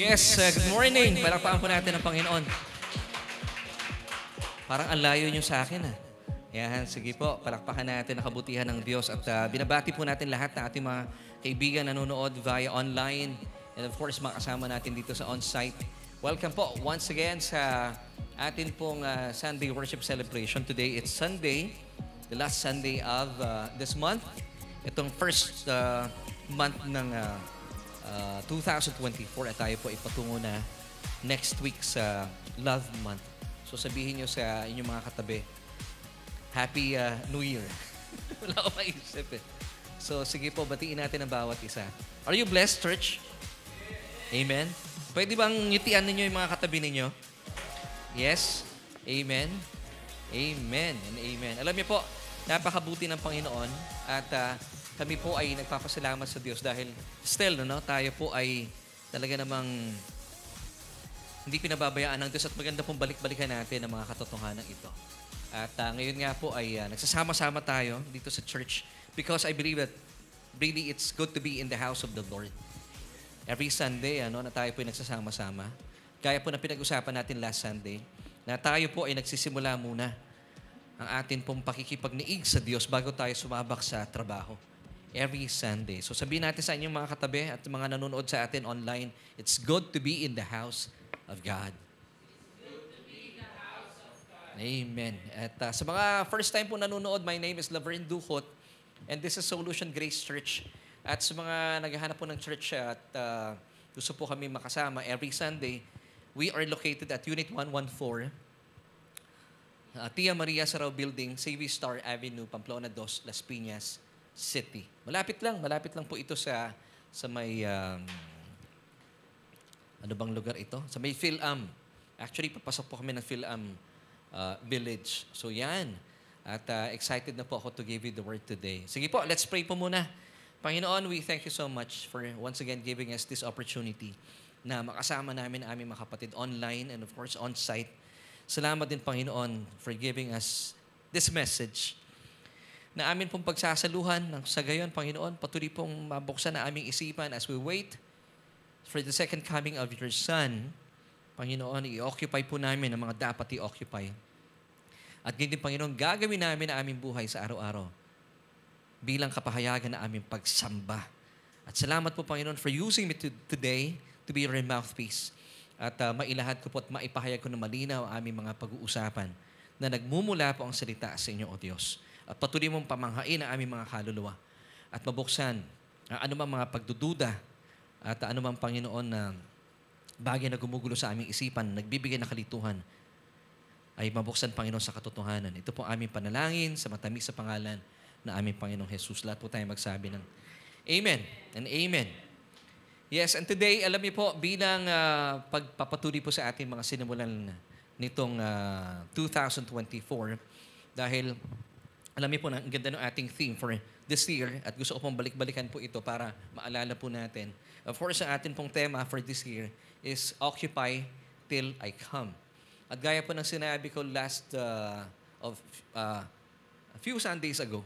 Yes, good morning. Palakpakan po natin ang Panginoon. Parang ang layo nyo sa akin, ah. Yan, sige po. Palakpakan natin ang kabutihan ng Diyos. At binabati po natin lahat ng ating mga kaibigan nanonood via online. And of course, mga kasama natin dito sa on-site. Welcome po once again sa atin pong Sunday Worship Celebration. Today, it's Sunday, the last Sunday of this month. Itong first month ng 2024 at tayo po ipatungo na next week sa Love Month. So sabihin nyo sa inyong mga katabi, Happy New Year. Wala ko maisip eh. So sige po, batiin natin ang bawat isa. Are you blessed, church? Amen? Pwede bang ngitian ninyo yung mga katabi ninyo? Yes? Amen? Amen and amen. Alam niyo po, napakabuti ng Panginoon at kami po ay nagpapasalamat sa Diyos dahil still, tayo po ay talaga namang hindi pinababayaan ng Diyos at maganda pong balik-balikan natin ang mga katotohanan ito. At ngayon nga po ay nagsasama-sama tayo dito sa church because I believe that really it's good to be in the house of the Lord. Every Sunday, na tayo po ay nagsasama-sama. Kaya po na pinag-usapan natin last Sunday, na tayo po ay nagsisimula muna ang atin pong pakikipagniig sa Diyos bago tayo sumabak sa trabaho. Every Sunday. So sabihin natin sa inyong mga katabi at mga nanonood sa atin online, it's good to be in the house of God. Amen. At sa mga first time po nanonood, my name is Laverne Duhot and this is Solution Grace Church. At sa mga naghahanap po ng church at gusto po kami makasama every Sunday, we are located at Unit 114, Tia Maria Sarao Building, Savvy Star Avenue, Pamplona 2, Las Piñas City. Malapit lang po ito sa may ano bang lugar ito? Sa may Phil-Am. Actually, papasok po kami ng Phil-Am Village. So yan. At excited na po ako to give you the word today. Sige po, let's pray po muna. Panginoon, we thank you so much for once again giving us this opportunity na makasama namin ang aming mga kapatid online and of course on-site. Salamat din, Panginoon, for giving us this message na amin pong pagsasaluhan ng sa gayon, Panginoon, patuloy pong mabuksan na aming isipan as we wait for the second coming of your Son. Panginoon, i-occupy po namin ang mga dapat i-occupy. At ganyan din, Panginoon, gagawin namin ang aming buhay sa araw-araw bilang kapahayagan na aming pagsamba. At salamat po, Panginoon, for using me today to be your mouthpiece. At mailahad ko po at maipahayag ko na malinaw ang aming mga pag-uusapan na nagmumula po ang salita sa inyo, O Diyos. At patuloy mong pamanghain ang aming mga kaluluwa at mabuksan ang anumang mga pagdududa at anumang Panginoon na bagay na gumugulo sa aming isipan, nagbibigay ng kalituhan, ay mabuksan, Panginoon, sa katotohanan. Ito po aming panalangin sa matamis sa pangalan na aming Panginoong Jesus. Lahat po tayo magsabi ng Amen and Amen. Yes, and today, alam niyo po, bilang pagpapatuloy po sa ating mga sinimulan nitong 2024, dahil alam niyo po na ang ganda ng ating theme for this year at gusto ko pong balik-balikan po ito para maalala po natin. Of course, ang atin pong tema for this year is Occupy Till I Come. At gaya po ng sinabi ko a few Sundays ago,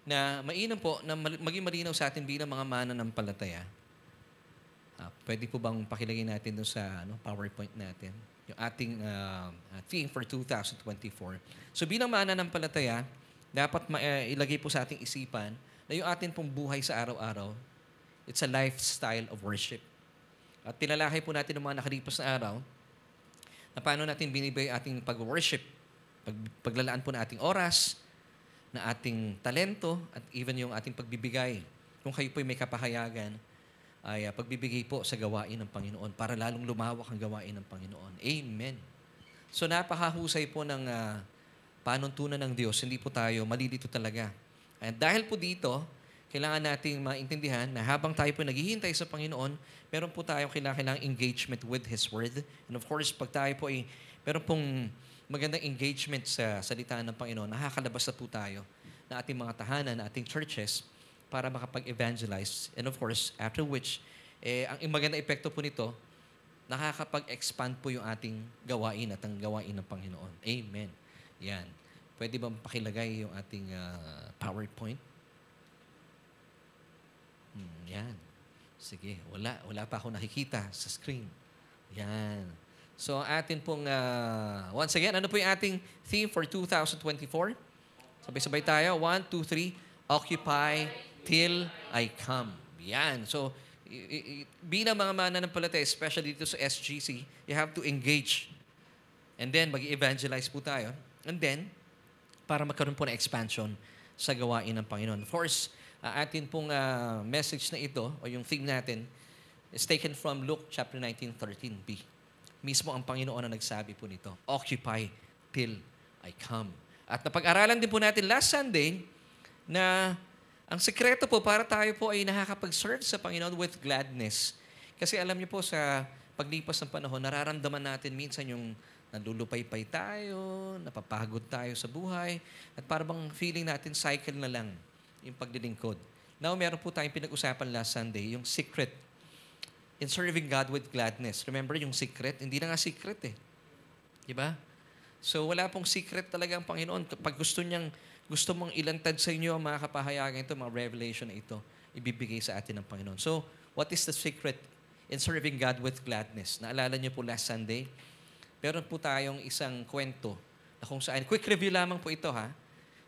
na mainam po na maging malinaw sa atin bilang mga mananampalataya. Pwede po bang pakilagay natin doon sa PowerPoint natin? Yung ating theme for 2024. So bilang mananampalataya, dapat ilagay po sa ating isipan na yung ating pong buhay sa araw-araw, it's a lifestyle of worship. At tinalakay po natin ng mga nakalipas na araw na paano natin binibigay ating pag-worship, paglalaan po na ating oras, na ating talento, at even yung ating pagbibigay. Kung kayo po may kapahayagan, ay pagbibigay po sa gawain ng Panginoon para lalong lumawak ang gawain ng Panginoon. Amen. So napakahusay po ng panuntunan ng Diyos, hindi po tayo malilito talaga. At dahil po dito, kailangan nating maintindihan na habang tayo po naghihintay sa Panginoon, meron po tayong kailangang engagement with His Word. And of course, pag tayo po ay meron pong magandang engagement sa salita ng Panginoon, nakakalabas na po tayo na ating mga tahanan, na ating churches, para makapag-evangelize. And of course, after which, ang magandang epekto po nito, nakakapag-expand po yung ating gawain at ang gawain ng Panginoon. Amen. Yan. Pwede bang pakilagay yung ating PowerPoint? Yan. Sige, wala pa ako nakikita sa screen. Yan. So, atin pong, once again, ano po yung ating theme for 2024? Sabay-sabay tayo. 1, 2, 3. Occupy till I come. Yan. So, bilang mga mananampalataya, especially dito sa SGC, you have to engage. And then, mag-evangelize po tayo. And then, para magkaroon po ng expansion sa gawain ng Panginoon. Of course, atin pong message na ito, o yung theme natin, is taken from Luke chapter 19:13b. Mismo ang Panginoon na nagsabi po nito, occupy till I come. At napag-aralan din po natin last Sunday na ang sekreto po para tayo po ay nakakapag-serve sa Panginoon with gladness. Kasi alam niyo po sa paglipas ng panahon, nararamdaman natin minsan yung nalulupaypay tayo, napapagod tayo sa buhay, at parang feeling natin cycle na lang yung paglilingkod. Now, meron po tayong pinag-usapan last Sunday, yung secret in serving God with gladness. Remember yung secret? Hindi na nga secret eh. Diba? So, wala pong secret talaga ang Panginoon. Pag gusto mong ilantad sa inyo ang mga kapahayagan ito, mga revelation na ito, ibibigay sa atin ng Panginoon. So, what is the secret in serving God with gladness? Naalala niyo po last Sunday, meron po tayong isang kwento na kung saan, quick review lamang po ito ha,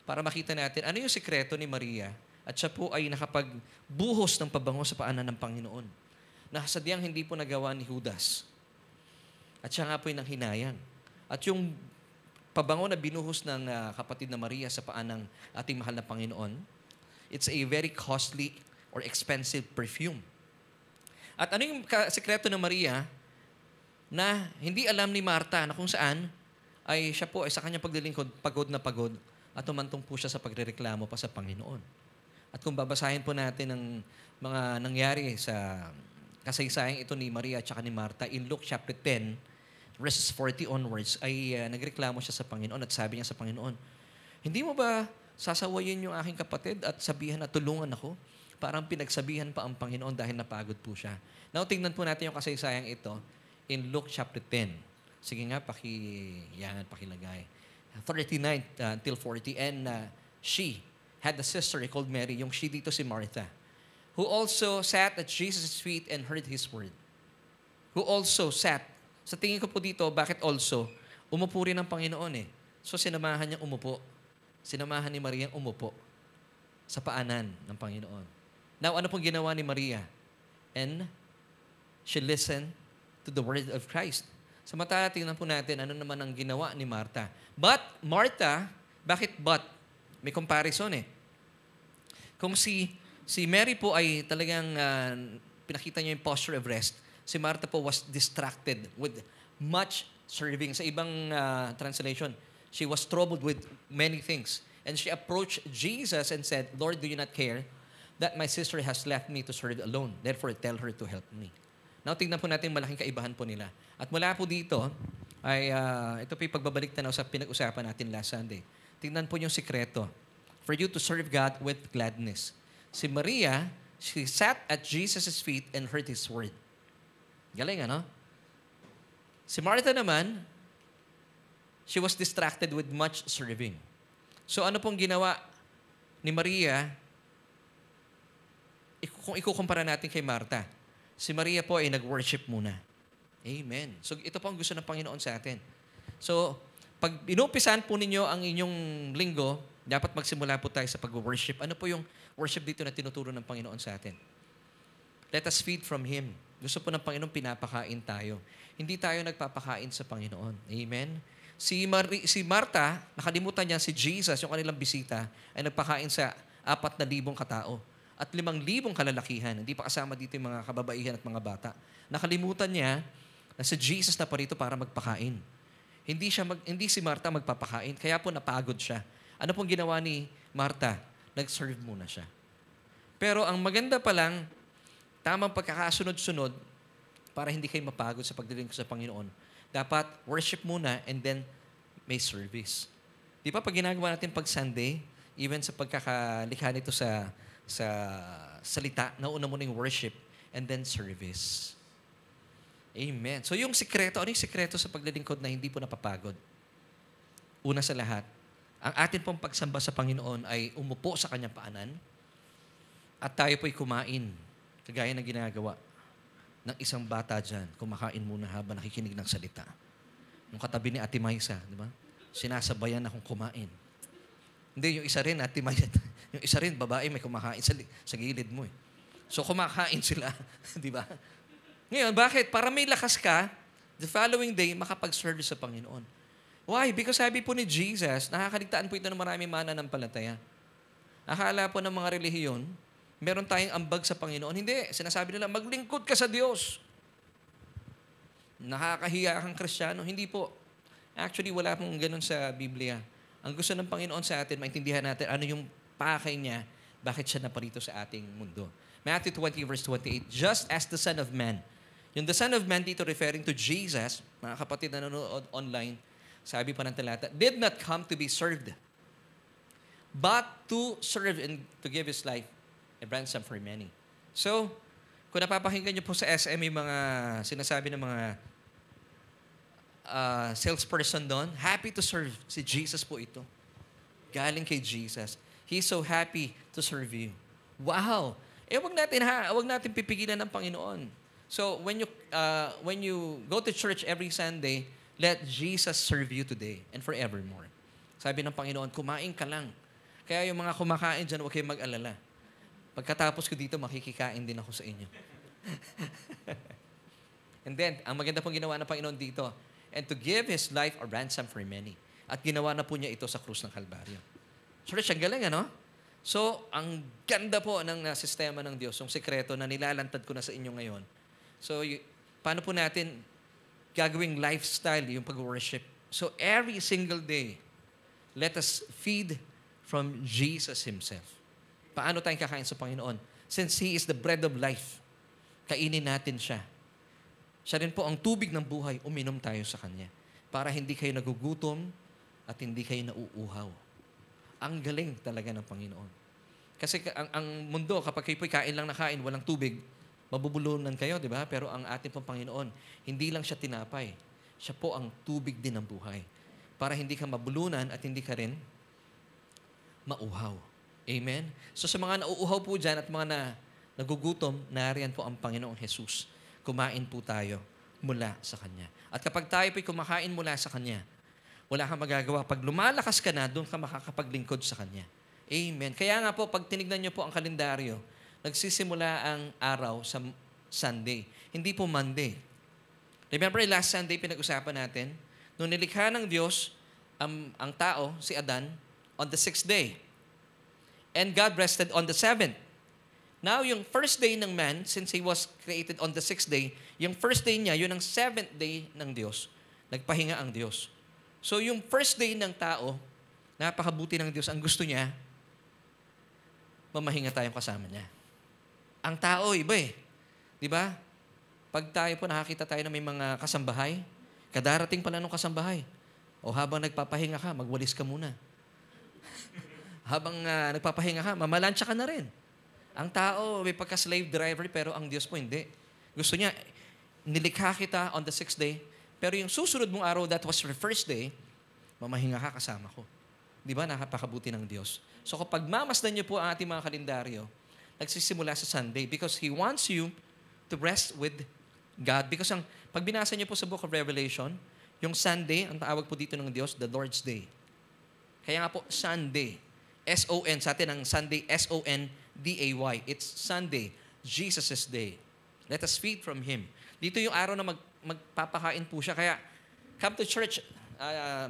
para makita natin ano yung sikreto ni Maria at siya po ay nakapagbuhos ng pabango sa paanan ng Panginoon na sadyang hindi po nagawa ni Judas. At siya nga po yung nanghinayang. At yung pabango na binuhos ng kapatid na Maria sa paan ng ating mahal na Panginoon, it's a very costly or expensive perfume. At ano yung sekreto ng Maria na hindi alam ni Marta na kung saan ay siya po ay sa kanyang paglilingkod, pagod na pagod at tumantong po siya sa pagrereklamo pa sa Panginoon. At kung babasahin po natin ang mga nangyari sa kasaysayang ito ni Maria at saka ni Marta in Luke chapter 10, verses 40 onwards, ay nagreklamo siya sa Panginoon at sabi niya sa Panginoon, hindi mo ba sasawayin yung aking kapatid at sabihan na tulungan ako? Parang pinagsabihan pa ang Panginoon dahil napagod po siya. Now, tingnan po natin yung kasaysayang ito in Luke chapter 10. Sige nga, pakilagay. 39 until 40. And she had a sister called Mary, yung she dito si Martha, who also sat at Jesus' feet and heard His word. Who also sat. Sa tingin ko po dito, bakit also? Umupo rin ang Panginoon eh. So sinamahan niyang umupo. Sinamahan ni Maria umupo sa paanan ng Panginoon. Now, ano pong ginawa ni Maria? And she listened to the word of Christ. Samantala, tingnan po natin ano naman ang ginawa ni Martha. But, Martha, bakit but? May comparison eh. Kung si Mary po ay talagang pinakita niya yung posture of rest, si Martha po was distracted with much serving. Sa ibang translation, she was troubled with many things. And she approached Jesus and said, Lord, do you not care that my sister has left me to serve alone? Therefore, tell her to help me. Now, tingnan po natin malaking kaibahan po nila. At mula po dito, ay ito po yung pagbabalik tanaw sa pinag-usapan natin last Sunday. Tingnan po yung sikreto. For you to serve God with gladness. Si Maria, she sat at Jesus' feet and heard His word. Galing, ano? Si Martha naman, she was distracted with much serving. So ano pong ginawa ni Maria, kung ikukumpara natin kay Martha, si Maria po ay nag-worship muna. Amen. So ito po ang gusto ng Panginoon sa atin. So, pag inumpisahan po ninyo ang inyong linggo, dapat magsimula po tayo sa pag-worship. Ano po yung worship dito na tinuturo ng Panginoon sa atin? Let us feed from Him. Gusto po ng Panginoon, pinapakain tayo. Hindi tayo nagpapakain sa Panginoon. Amen? Si Martha, nakalimutan niya si Jesus, yung kanilang bisita, ay nagpakain sa 4,000 katao at 5,000 kalalakihan. Hindi pa kasama dito yung mga kababaihan at mga bata. Nakalimutan niya na si Jesus na parito para magpakain. Hindi si Martha magpapakain, kaya po napagod siya. Ano pong ginawa ni Martha? Nag-serve muna siya. Pero ang maganda pa lang, tamang pagkakasunod-sunod para hindi kayo mapagod sa pagdilingkod sa Panginoon. Dapat worship muna and then may service. Di ba pag ginagawa natin pag Sunday, even sa pagkakalikha nito sa salita, nauna mo ng worship and then service. Amen. So yung sikreto, ano yung sikreto sa paglilingkod na hindi po napapagod? Una sa lahat, ang atin pong pagsamba sa Panginoon ay umupo sa Kanyang paanan at tayo po'y kumain, kagaya ng ginagawa ng isang bata dyan, kumakain muna habang nakikinig ng salita. Yung katabi ni Ate Maisa, di ba? Sinasabayan akong kumain. Hindi, yung isa rin, Ate Maisa, yung isa rin, babae, may kumakain sa gilid mo eh. So, kumakain sila, di ba? Ngayon, bakit? Para may lakas ka, the following day, makapag-service sa Panginoon. Why? Because sabi po ni Jesus, nakakaligtaan po ito ng maraming mananampalataya. Akala po ng mga relihiyon, meron tayong ambag sa Panginoon. Hindi. Sinasabi nila, maglingkod ka sa Diyos. Nakakahiya kang Kristiyano. Hindi po. Actually, wala pong ganun sa Biblia. Ang gusto ng Panginoon sa atin, maintindihan natin ano yung pakay niya, bakit siya naparito sa ating mundo. Matthew 20 verse 28, just as the Son of Man. Yung the Son of Man dito referring to Jesus, mga kapatid na nanonood online, sabi pa ng talata, did not come to be served, but to serve and to give His life a ransom for many. So, kung napapakinggan niyo po sa SM yung mga sinasabi ng mga salesperson doon, happy to serve. Si Jesus po ito. Galing kay Jesus. He's so happy to serve you. Wow! Wag natin pipigilan ng Panginoon. So, when you go to church every Sunday, let Jesus serve you today and forevermore. Sabi ng Panginoon, kumain ka lang. Kaya yung mga kumakain dyan, huwag kayong mag-alala. Pagkatapos ko dito, makikikain din ako sa inyo. And then, ang maganda pong ginawa ng Panginoon dito, and to give His life a ransom for many. At ginawa na po niya ito sa krus ng Kalbaryo. Church, ang galing, ano? So, ang ganda po ng sistema ng Diyos, yung sekreto na nilalantad ko na sa inyo ngayon. So, paano po natin gagawing lifestyle yung pag-worship? So, every single day, let us feed from Jesus Himself. Paano tayong kakain sa Panginoon? Since He is the bread of life, kainin natin siya. Siya rin po ang tubig ng buhay, uminom tayo sa Kanya. Para hindi kayo nagugutom at hindi kayo nauuhaw. Ang galing talaga ng Panginoon. Kasi ang mundo, kapag kayo po'y kain lang na kain, walang tubig, mabubulunan kayo, di ba? Pero ang ating pong Panginoon, hindi lang siya tinapay. Siya po ang tubig din ng buhay. Para hindi ka mabulunan at hindi ka rin mauhaw. Amen? So sa mga nauuhaw po dyan at mga nagugutom, nariyan po ang Panginoong Jesus. Kumain po tayo mula sa Kanya. At kapag tayo po'y kumakain mula sa Kanya, wala kang magagawa. Pag lumalakas ka na, doon ka makakapaglingkod sa Kanya. Amen. Kaya nga po, pag tinignan niyo po ang kalendaryo, nagsisimula ang araw sa Sunday. Hindi po Monday. Remember, last Sunday, pinag-usapan natin, nung nilikha ng Diyos ang tao, si Adan, on the 6th day. And God rested on the 7th. Now, yung first day ng man, since he was created on the 6th day, yung first day niya, yun ang 7th day ng Diyos. Nagpahinga ang Diyos. So, yung first day ng tao, napakabuti ng Diyos. Ang gusto niya, mamahinga tayong kasama niya. Ang tao, iba eh. Di ba? Pag tayo po nakakita tayo na may mga kasambahay, kadarating pala nung kasambahay. O habang nagpapahinga ka, magwalis ka muna. Habang nagpapahinga ka, mamalansya ka na rin. Ang tao, may pagka-slave driver, pero ang Diyos po hindi. Gusto niya, nilikha kita on the 6th day, pero yung susunod mong araw, that was your first day, mamahinga ka kasama ko. Di ba? Nakapakabuti ng Diyos. So kapag mamasdan niyo po ang ating mga kalendaryo, nagsisimula sa Sunday because He wants you to rest with God. Because pag binasa niyo po sa Book of Revelation, yung Sunday, ang tawag po dito ng Diyos, the Lord's Day. Kaya nga po, Sunday. S-O-N, sa atin ang Sunday, S-O-N-D-A-Y. It's Sunday, Jesus' Day. Let us feed from Him. Dito yung araw na magpapakain po siya. Kaya, come to church,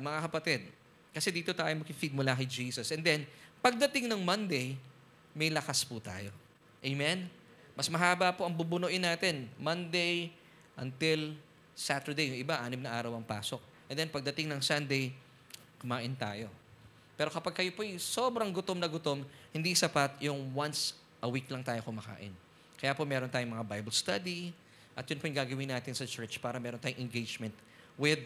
mga kapatid. Kasi dito tayo mag-feed mula kay Jesus. And then, pagdating ng Monday, may lakas po tayo. Amen? Mas mahaba po ang bubunuin natin. Monday until Saturday. Yung iba, 6 na araw ang pasok. And then, pagdating ng Sunday, kumain tayo. Pero kapag kayo po sobrang gutom na gutom, hindi sapat yung once a week lang tayo kumakain. Kaya po meron tayong mga Bible study, at yun po yung gagawin natin sa church para meron tayong engagement with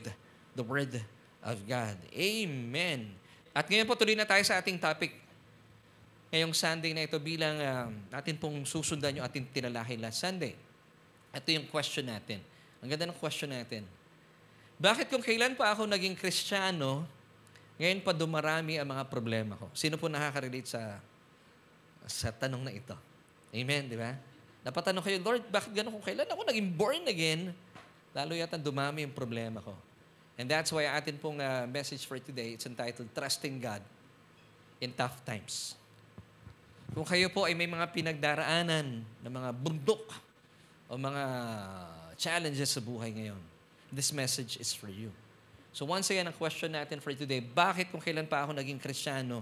the Word of God. Amen. At ngayon po tuloy na tayo sa ating topic. Ngayong Sunday na ito bilang natin pong susundan yung ating tinalahin last Sunday. Ito yung question natin. Ang ganda ng question natin. Bakit kung kailan pa ako naging Kristiyano, ngayon pa dumarami ang mga problema ko? Sino po nakaka-relate sa tanong na ito? Amen, di ba? Napatanong kayo, Lord, bakit gano'n kung kailan ako naging born again? Lalo yata dumami yung problema ko. And that's why atin pong message for today, it's entitled, Trusting God in Tough Times. Kung kayo po ay may mga pinagdaraanan na mga bundok o mga challenges sa buhay ngayon, this message is for you. So once again, ang question natin for today, bakit kung kailan pa ako naging Kristiyano,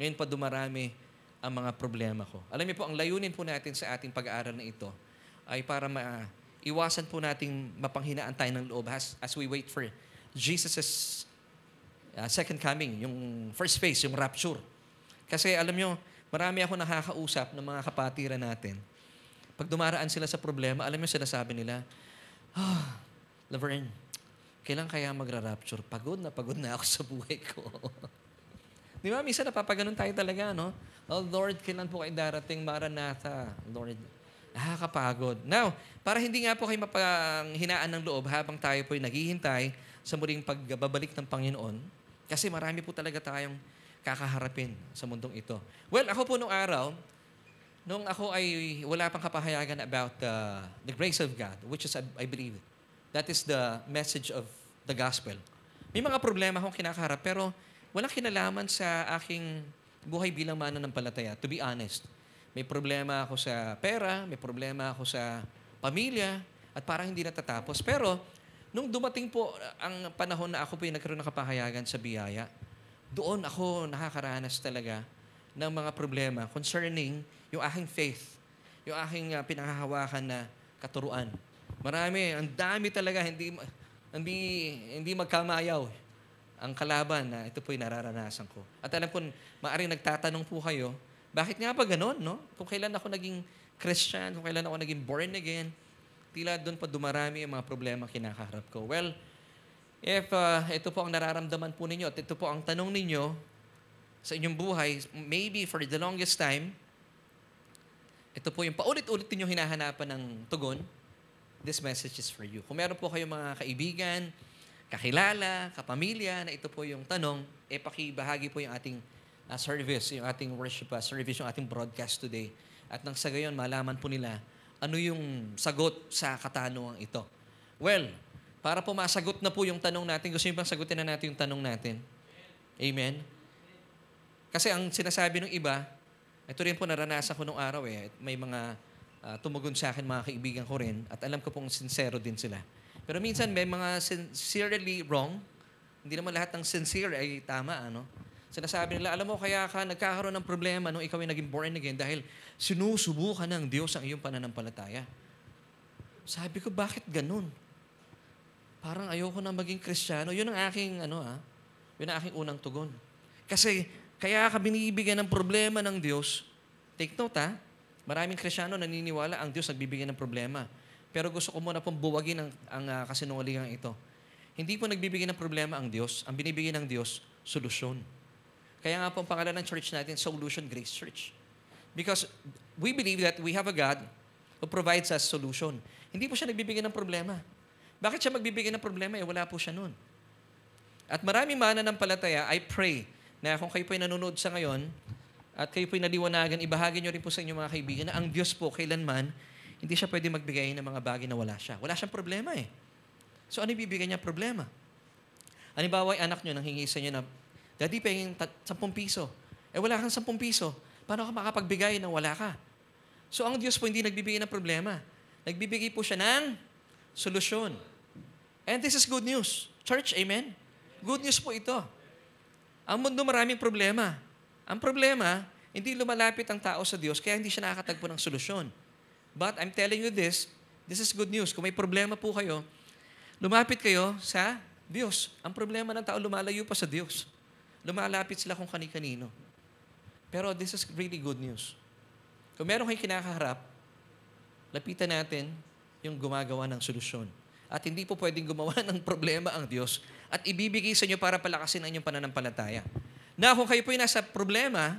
ngayon pa dumarami ang mga problema ko? Alam niyo po, ang layunin po natin sa ating pag-aaral na ito ay para iwasan po nating mapanghinaan tayo ng loob as we wait for Jesus' second coming, yung first phase, yung rapture. Kasi alam niyo, marami ako nakakausap ng mga kapatiran natin. Pag dumaraan sila sa problema, alam niyo sinasabi nila, Laverne, kailan kaya magra-rapture? Pagod na ako sa buhay ko. Di ba? Minsan napapaganon tayo talaga, no? Oh, Lord, kailan po kayo darating? Maranatha. Lord, nakakapagod. Now, para hindi nga po kayo mapanghinaan ng loob habang tayo po'y naghihintay sa muling pagbabalik ng Panginoon, kasi marami po talaga tayong kakaharapin sa mundong ito. Well, ako po nung araw, nung ako ay wala pang kapahayagan about the grace of God, which is, I believe, that is the message of the gospel. May mga problema akong kinakaharap, pero walang kinalaman sa aking buhay bilang mananampalataya, to be honest. May problema ako sa pera, may problema ako sa pamilya, at parang hindi natatapos. Pero, nung dumating po ang panahon na ako po yung nagkaroon ng kapahayagan sa biyaya, doon ako nakakaranas talaga ng mga problema concerning yung aking faith, yung aking pinanghahawakan na katuruan. Marami, ang dami talaga, hindi magkamayaw ang kalaban na ito po'y nararanasan ko. At alam ko, maaaring nagtatanong po kayo, bakit nga ba ganon, no? Kung kailan ako naging Christian, kung kailan ako naging born again, tila doon pa dumarami ang mga problema kinakaharap ko. Well, if ito po ang nararamdaman po ninyo at ito po ang tanong ninyo sa inyong buhay, maybe for the longest time, ito po yung paulit-ulit ninyong hinahanapan ng tugon, this message is for you. Kung meron po kayong mga kaibigan, kakilala, kapamilya, na ito po yung tanong, pakibahagi po yung ating service, yung ating worship service, yung ating broadcast today. At nang sa gayon, malaman po nila ano yung sagot sa katanungan ito. Well, para po masagot na po yung tanong natin, gusto niyo bang sagutin na natin yung tanong natin? Amen? Kasi ang sinasabi ng iba, ito rin po naranasan ko nung araw may mga tumugon sa akin, mga kaibigan ko rin, at alam ko pong sincero din sila. Pero minsan may mga sincerely wrong. Hindi naman lahat ng sincere ay tama, ano? Sinasabi nila, alam mo, kaya ka nagkakaroon ng problema nung ikaw ay naging born again dahil sinusubukan ng Diyos ang iyong pananampalataya. Sabi ko, bakit ganun? Parang ayoko na maging Kristiyano. Yun ang aking, yun ang aking unang tugon. Kasi, kaya ka binibigyan ng problema ng Diyos. Take note, maraming Kristiyano naniniwala ang Diyos nagbibigyan ng problema. Pero gusto ko muna pong buwagin ang kasinungalingan ito. Hindi po nagbibigay ng problema ang Diyos. Ang binibigay ng Diyos, solusyon. Kaya nga po ang pangalan ng church natin, Solution Grace Church. Because we believe that we have a God who provides us solution. Hindi po siya nagbibigay ng problema. Bakit siya magbibigay ng problema? Wala po siya nun. At maraming mananampalataya, I pray na kung kayo po'y nanonood sa ngayon at kayo po'y naliwanagan, ibahagi nyo rin po sa inyong mga kaibigan na ang Diyos po kailanman hindi siya pwede magbigay ng mga bagay na wala siya. Wala siyang problema So ano ibibigay niya problema? Halimbawa, anak nyo nanghingi sa inyo na, Daddy, pahingin 10 piso. Wala kang 10 piso. Paano ka makapagbigay nang wala ka? So ang Diyos po hindi nagbibigay ng problema. Nagbibigay po siya ng solusyon. And this is good news. Church, amen? Good news po ito. Ang mundo maraming problema. Ang problema, hindi lumalapit ang tao sa Diyos kaya hindi siya nakakatagpo ng solusyon. But I'm telling you this is good news. Kung may problema po kayo, lumapit kayo sa Diyos. Ang problema ng tao, lumalayo pa sa Diyos. Lumalapit sila kung kani-kanino. Pero this is really good news. Kung meron kayong kinakaharap, lapitan natin yung gumagawa ng solusyon. At hindi po pwedeng gumawa ng problema ang Diyos at ibibigay sa inyo para palakasin ang inyong pananampalataya. Na kung kayo po yung nasa problema,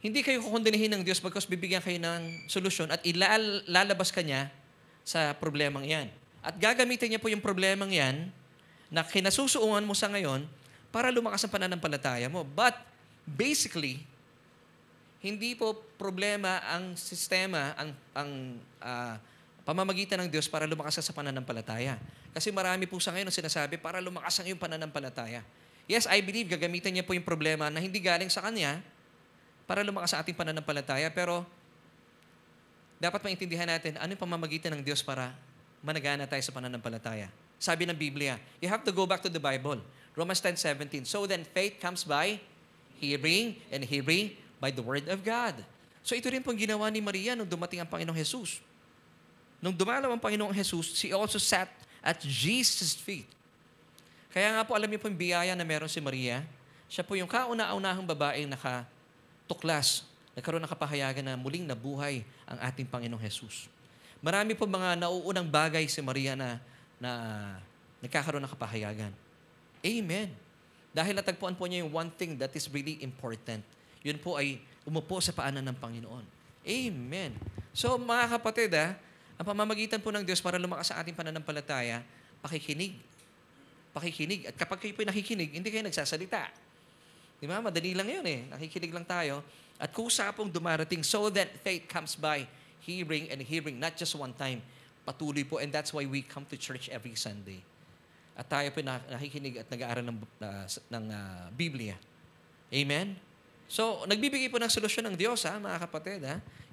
hindi kayo kukondenihin ng Diyos because bibigyan kayo ng solusyon at ilalabas ka niya sa problemang yan. At gagamitin niya po yung problemang yan na kinasusuungan mo sa ngayon para lumakas ang pananampalataya mo. But basically, Hindi po problema ang sistema, ang pamamagitan ng Diyos para lumakas ka sa pananampalataya. Kasi marami po sa ngayon ang sinasabi para lumakas ang iyong pananampalataya. Yes, I believe gagamitin niya po yung problema na hindi galing sa Kanya para lumakas sa ating pananampalataya. Pero dapat maintindihan natin ano yung pamamagitan ng Diyos para managana tayo sa pananampalataya. Sabi ng Biblia, you have to go back to the Bible. Romans 10:17. So then faith comes by hearing, and hearing by the Word of God. So ito rin pong ginawa ni Maria nung dumating ang Panginoong Jesus. Nung dumalaw ang Panginoong Jesus, she also sat at Jesus' feet. Kaya nga po, alam niyo po yung biyaya na meron si Maria. Siya po yung kauna-unahang babaeng nakatuklas, nagkaroon ng kapahayagan na muling nabuhay ang ating Panginoong Jesus. Marami po mga nauunang bagay si Maria na nagkakaroon ng kapahayagan. Amen. Dahil natagpuan po niya yung one thing that is really important. Yun po ay umupo sa paanan ng Panginoon. Amen. So mga kapatid, ang pamamagitan po ng Diyos para lumakas sa ating pananampalataya, pakikinig. Pakikinig. At kapag kayo po nakikinig, hindi kayo nagsasalita. Di ba? Madali lang yun eh. Nakikinig lang tayo. At kusa pong dumarating, so that faith comes by hearing and hearing, not just one time. Patuloy po. And that's why we come to church every Sunday. At tayo po nakikinig at nag-aaral ng Biblia. Amen? So, nagbibigay po ng solusyon ng Diyos, mga kapatid.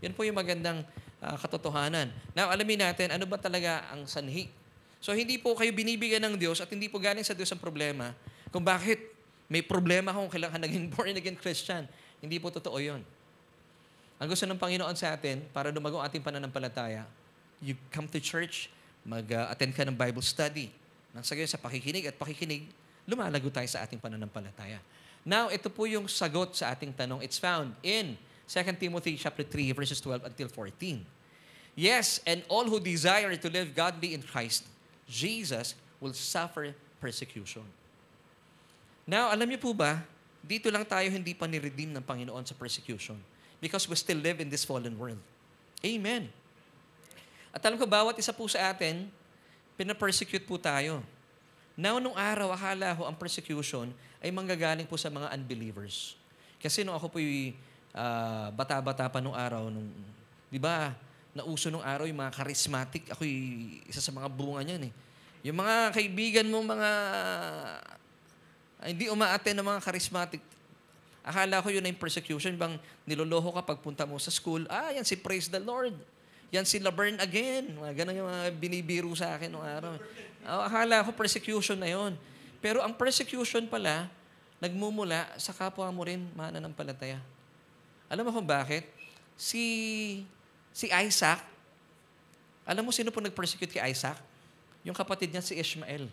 Yan po yung magandang katotohanan. Now, alamin natin, ano ba talaga ang sanhi? So, hindi po kayo binibigyan ng Diyos at hindi po galing sa Diyos ang problema kung bakit may problema kung kailangan naging born-again Christian. Hindi po totoo yun. Ang gusto ng Panginoon sa atin, para lumago ang ating pananampalataya, you come to church, mag-attend ka ng Bible study. Nang sa gayon, sa pakikinig at pakikinig, lumalago tayo sa ating pananampalataya. Now, ito po yung sagot sa ating tanong. It's found in 2 Timothy chapter 3, verses 12 until 14. Yes, and all who desire to live godly in Christ Jesus will suffer persecution. Now, alam niyo po ba, dito lang tayo hindi pa ni-redeem ng Panginoon sa persecution because we still live in this fallen world. Amen. At alam ko, bawat isa po sa atin, pina-persecute po tayo. Now, nung araw, akala ko ang persecution ay manggagaling po sa mga unbelievers. Kasi nung ako po'y bata-bata pa nung araw, di ba, nauso nung araw yung mga charismatic. Ako'y isa sa mga bunga niyan eh. Yung mga kaibigan mo, mga hindi umaattend ng mga charismatic. Akala ko yun na yung persecution. Bang niloloho ka pagpunta mo sa school, yan si Praise the Lord. Yan si Laverne again. Mga ganun yung mga binibiro sa akin nung araw. Akala ko persecution na yon. Pero ang persecution pala, nagmumula sa kapwa mo rin mananampalataya. Alam mo kung bakit? Si Isaac, alam mo sino po nag-persecute kay Isaac? Yung kapatid niya si Ishmael.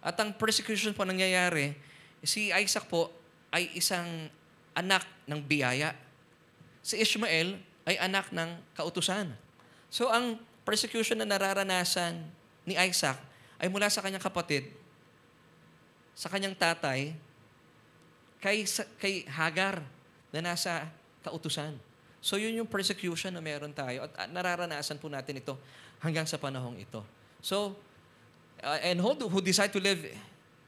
At ang persecution po nangyayari, si Isaac po ay isang anak ng biyaya. Si Ishmael ay anak ng kautusan. So ang persecution na nararanasan ni Isaac ay mula sa kanyang kapatid, sa kanyang tatay, kay Hagar na nasa kautusan. So yun yung persecution na meron tayo at nararanasan po natin ito hanggang sa panahong ito. So, and who decide to live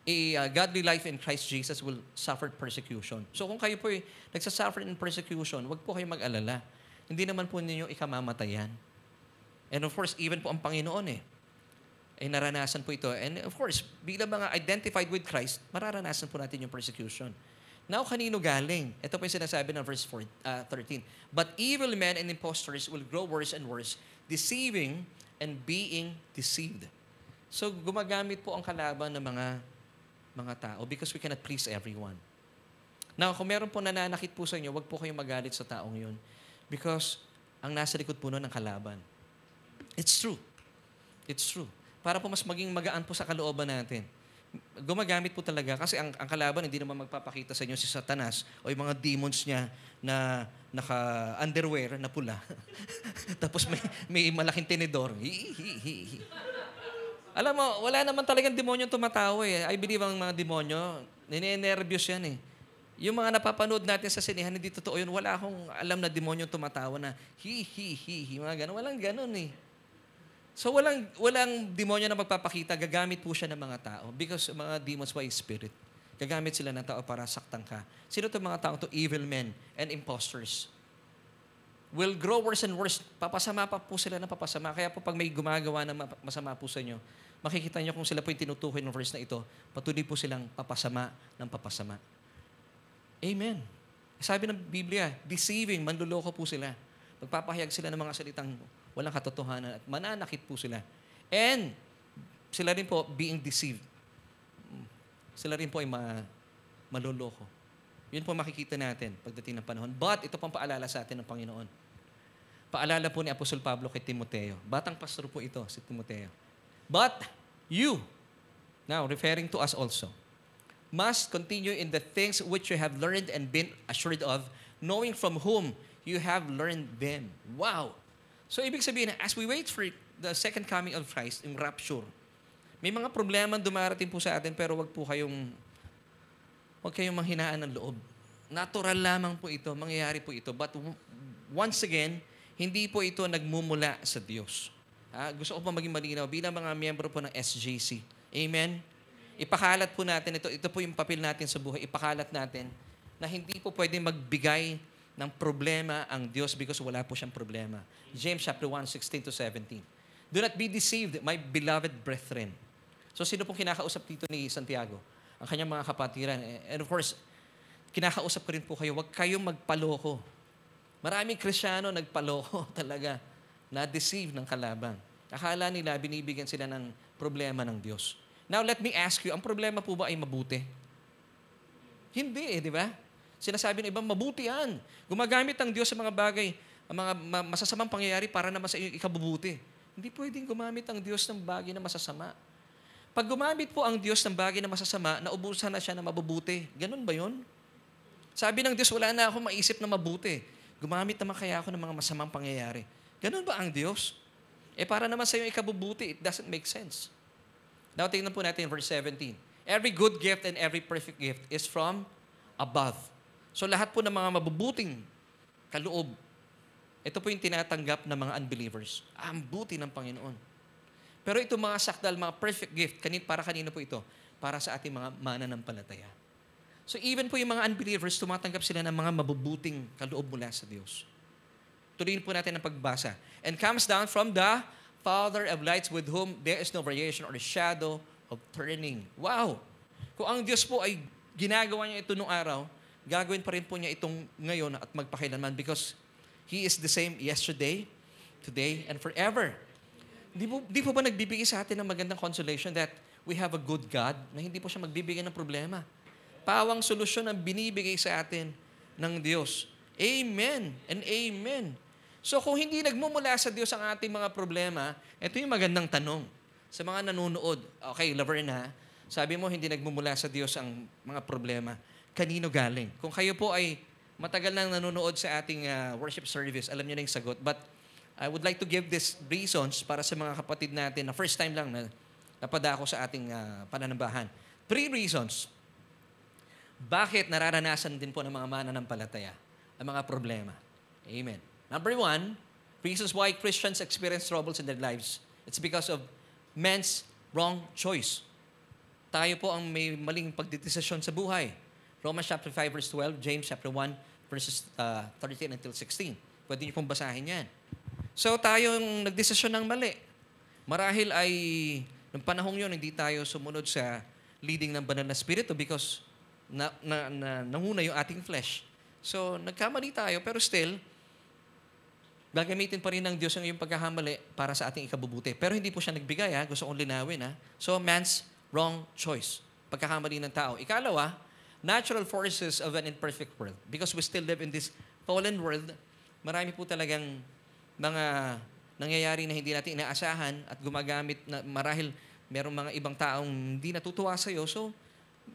a godly life in Christ Jesus will suffer persecution. So kung kayo po ay nagsasuffer in persecution, wag po kayo mag-alala. Hindi naman po ninyo ikamamatayan. And of course, even po ang Panginoon ay naranasan po ito. And of course, bilang mga identified with Christ, mararanasan po natin yung persecution. Now, kanino galing? Ito po yung sinasabi ng verse 13. But evil men and impostors will grow worse and worse, deceiving and being deceived. So, gumagamit po ang kalaban ng mga tao because we cannot please everyone. Now, kung meron po nananakit po sa inyo, wag po kayong magalit sa taong yun because ang nasa likod po nun ang kalaban. It's true. It's true. Para po mas maging magaan po sa kalooban natin. Gumagamit po talaga kasi ang kalaban hindi naman magpapakita sa inyo si Satanas o yung mga demons niya na naka-underwear na pula. Tapos may malaking tinidor. Alam mo, wala naman talagang demonyo tumatawa eh. I believe ang mga demonyo, ninenervyos yan eh. Yung mga napapanood natin sa sinihan, hindi totoo yun. Wala akong alam na demonyo tumatawa na mga ganun. Walang ganun eh. So walang demonyo na magpapakita, gagamit po siya ng mga tao because mga demons by spirit. Gagamit sila ng tao para saktan ka. Sino itong mga tao to? Evil men and imposters. Will grow worse and worse. Papasama pa po sila ng papasama. Kaya po pag may gumagawa ng masama po sa inyo, makikita nyo kung sila po yung tinutukoy ng verse na ito, patuloy po silang papasama ng papasama. Amen. Sabi ng Biblia, deceiving, manluloko po sila. Magpapahayag sila ng mga salitang walang katotohanan at mananakit po sila. And sila rin po being deceived. Sila rin po ay maluloko. Yun po makikita natin pagdating ng panahon. But ito pang paalala sa atin ng Panginoon. Paalala po ni Apostol Pablo kay Timoteo. Batang pastor po ito, si Timoteo. But you, now referring to us also, must continue in the things which you have learned and been assured of, knowing from whom you have learned them. Wow! So ibig sabihin, as we wait for the second coming of Christ, yung rapture, may mga problema dumarating po sa atin, pero wag kayong manghinaan ng loob. Natural lamang po ito, mangyayari po ito. But once again, hindi po ito nagmumula sa Diyos. Gusto ko pa maging malinaw bilang mga miyembro po ng SJC. Amen? Ipakalat po natin ito. Ito po yung papel natin sa buhay. Ipakalat natin na hindi po pwedeng magbigay ng problema ang Diyos because wala po siyang problema. James chapter 1, 16-17. Do not be deceived, my beloved brethren. So sino pong kinakausap dito ni Santiago? Ang kanyang mga kapatiran. And of course, kinakausap ko rin po kayo, huwag kayong magpaloko. Maraming Kristyano nagpaloko talaga. Na-deceive ng kalaban. Akala nila binibigyan sila ng problema ng Diyos. Now, let me ask you, ang problema po ba ay mabuti? Hindi di ba? Sinasabi ng iba, mabuti yan. Gumagamit ang Diyos sa mga bagay, ang mga masasamang pangyayari para naman sa iyong ikabubuti. Hindi pwedeng gumamit ang Diyos ng bagay na masasama. Pag gumamit po ang Diyos ng bagay na masasama, naubusan na siya na mabubuti. Ganun ba yun? Sabi ng Diyos, wala na akong maisip na mabuti. Gumamit naman kaya ako ng mga masamang pangyayari. Ganun ba ang Diyos? Para naman sa iyong ikabubuti, it doesn't make sense. Now, tingnan po natin verse 17. Every good gift and every perfect gift is from above. So, lahat po ng mga mabubuting kaloob, ito po yung tinatanggap ng mga unbelievers. Ang buti ng Panginoon. Pero ito mga sakdal, mga perfect gift, para kanino po ito? Para sa ating mga mananampalataya. So even po yung mga unbelievers, tumatanggap sila ng mga mabubuting kaloob mula sa Diyos. Tuloyin po natin ang pagbasa. And comes down from the Father of lights with whom there is no variation or shadow of turning. Wow! Kung ang Diyos po ay ginagawa niya ito nung araw, gagawin pa rin po niya itong ngayon at magpakailanman because He is the same yesterday, today, and forever. Di po ba nagbibigay sa atin ng magandang consolation that we have a good God na hindi po siya magbibigay ng problema? Pawang solusyon ang binibigay sa atin ng Diyos. Amen and amen. So kung hindi nagmumula sa Diyos ang ating mga problema, ito yung magandang tanong sa mga nanonood. Okay, Laverne, sabi mo hindi nagmumula sa Diyos ang mga problema. Kanino galing? Kung kayo po ay matagal nang nanonood sa ating worship service, alam niyo na yung sagot. But I would like to give these reasons para sa mga kapatid natin na first time lang na napadako sa ating pananambahan. 3 reasons. Bakit nararanasan din po ng mga mananampalataya ang mga problema? Amen. Number 1, reasons why Christians experience troubles in their lives. It's because of men's wrong choice. Tayo po ang may maling pagdedesisyon sa buhay. Romans chapter 5 verse 12, James chapter 1 verses 13 until 16. Pwede niyo pong basahin yan. So tayong nagdesisyon ng mali. Marahil ay, ng panahong yun, hindi tayo sumunod sa leading ng banal na spirito because nanguna yung ating flesh. So nagkamali tayo, pero still, gagamitin pa rin ng Diyos ang iyong pagkakamali para sa ating ikabubuti. Pero hindi po siya nagbigay, gusto kong linawin. So man's wrong choice. Pagkakamali ng tao. Ikalawa, natural forces of an imperfect world. Because we still live in this fallen world, marami po talagang mga nangyayari na hindi natin inaasahan at gumagamit na marahil merong mga ibang taong hindi natutuwa sa iyo. So,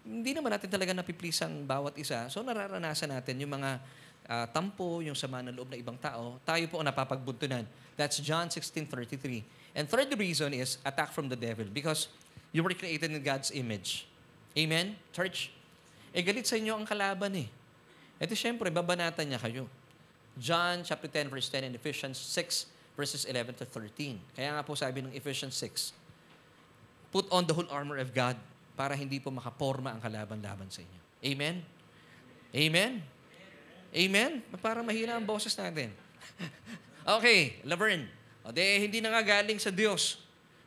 hindi naman natin talaga napiplease ang bawat isa. So, nararanasan natin yung mga tampo, yung sama ng loob na ibang tao. Tayo po ang napapagbuntunan. That's John 16:33. And third reason is attack from the devil because you were created in God's image. Amen? Church? Galit sa inyo ang kalaban Ito syempre, babanatan niya kayo. John chapter 10 verse 10 and Ephesians 6 verses 11 to 13. Kaya nga po sabi ng Ephesians 6, put on the whole armor of God para hindi po makaporma ang kalaban-laban sa inyo. Amen? Amen? Amen? Parang mahina ang boses natin. Okay, Laverne. Hindi na nga galing sa Diyos.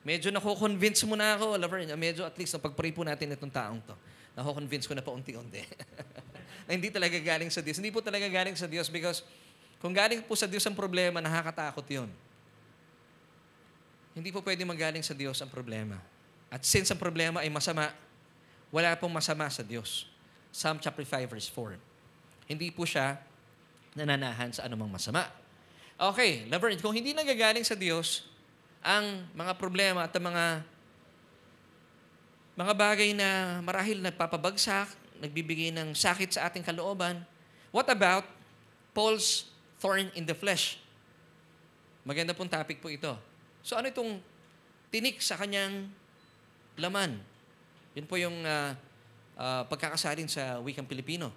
Medyo nako-convince mo na ako, Laverne. Medyo at least napag-pray po natin itong taong to. Nako-convince ko na pa unti-unti. Na hindi talaga galing sa Diyos. Hindi po talaga galing sa Diyos because kung galing po sa Diyos ang problema, nakakatakot yun. Hindi po pwede magaling sa Diyos ang problema. At since ang problema ay masama, wala pong masama sa Diyos. Psalm chapter 5 verse 4. Hindi po siya nananahan sa anumang masama. Okay, Laverne, kung hindi nagagaling sa Diyos, ang mga problema at ang mga bagay na marahil nagpapabagsak, nagbibigay ng sakit sa ating kalooban, what about Paul's thorn in the flesh? Maganda pong topic po ito. So ano itong tinik sa kanyang laman? Yun po yung pagkakasalin sa wikang Pilipino.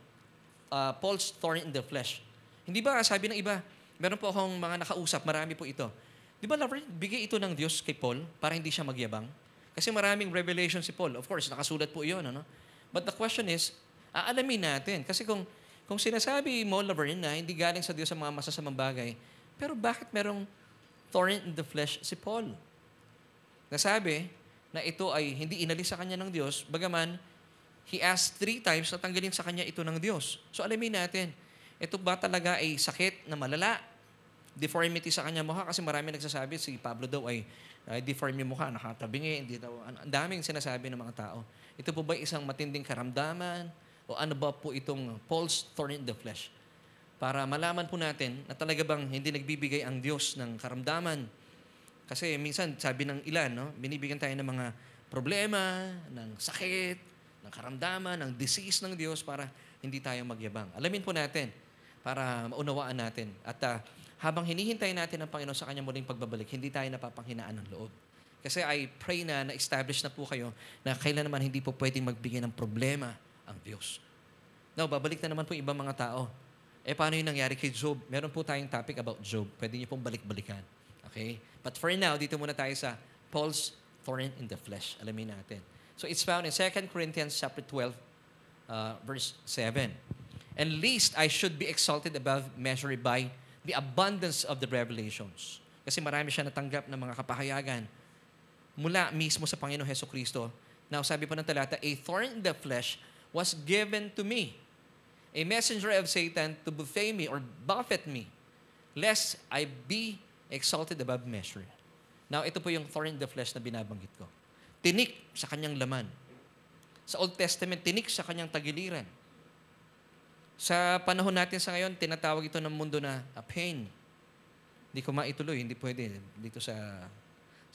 Paul's thorn in the flesh. Hindi ba, sabi ng iba, meron po akong mga nakausap, marami po ito. Di ba, Laverne, bigay ito ng Diyos kay Paul para hindi siya magyabang? Kasi maraming revelation si Paul. Of course, nakasulat po iyon. Ano? But the question is, aalamin natin. Kasi kung sinasabi mo, Laverne, na hindi galing sa Diyos ang mga masasamang bagay, pero bakit merong thorn in the flesh si Paul? Nasabi na ito ay hindi inalis sa kanya ng Diyos, bagaman he asked 3 times na tanggalin sa kanya ito ng Diyos. So alamin natin, ito ba talaga ay sakit na malala? Deformity sa kanya mukha? Kasi marami nagsasabi, si Pablo daw ay deform yung mukha, nakatabingi, hindi daw. Ang daming sinasabi ng mga tao. Ito po ba isang matinding karamdaman? O ano ba po itong Paul's thorn in the flesh? Para malaman po natin na talaga bang hindi nagbibigay ang Diyos ng karamdaman. Kasi minsan, sabi ng ilan, no, binibigyan tayo ng mga problema, ng sakit, ng karamdaman, ng disease ng Diyos para hindi tayo magyabang. Alamin po natin para maunawaan natin. At habang hinihintay natin ang Panginoon sa Kanyang muling pagbabalik, hindi tayo napapanghinaan ng loob. Kasi I pray na na-establish na po kayo na kailan naman hindi po pwedeng magbigay ng problema ang Diyos. Now, babalik na naman po ibang mga tao. Paano yung nangyari kay Job? Meron po tayong topic about Job. Pwede niyo pong balik-balikan. Okay? But for now, dito muna tayo sa Paul's thorn in the flesh. Alamin natin. So it's found in 2 Corinthians chapter 12, verse 7. And least I should be exalted above measure by the abundance of the revelations. Kasi marami siya natanggap ng mga kapahayagan mula mismo sa Panginoong Hesukristo. Now, sabi pa ng talata, a thorn in the flesh was given to me, a messenger of Satan to buffet me or buffet me, lest I be exalted above measure. Now, ito po yung thorn in the flesh na binabanggit ko. Tinik sa kanyang laman. Sa Old Testament, tinik sa kanyang tagiliran. Sa panahon natin sa ngayon, tinatawag ito ng mundo na pain. Hindi ko maituloy, hindi pwede dito sa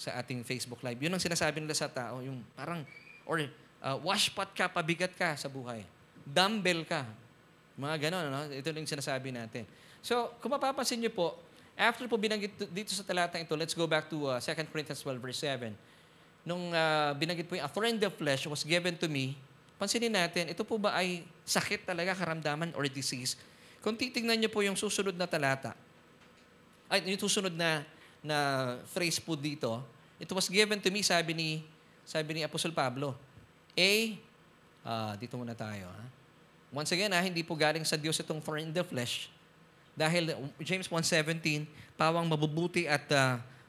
ating Facebook Live. Yun ang sinasabi nila sa tao, yung parang, washpot ka, pabigat ka sa buhay. Dumbbell ka. Mga ganon, no? Ito lang yung sinasabi natin. So, kung mapapansin niyo po, after po binanggit dito sa talatang ito, let's go back to 2 Corinthians 12 verse 7. Nung binanggit po yung, a thorn in the flesh was given to me, pansinin natin, ito po ba ay sakit talaga, karamdaman, or disease? Kung titignan niyo po yung susunod na talata, yung susunod na phrase po dito, it was given to me, sabi ni Apostol Pablo, dito muna tayo. Ha? Once again, hindi po galing sa Diyos itong thorn in the flesh. Dahil James 1:17, pawang mabubuti at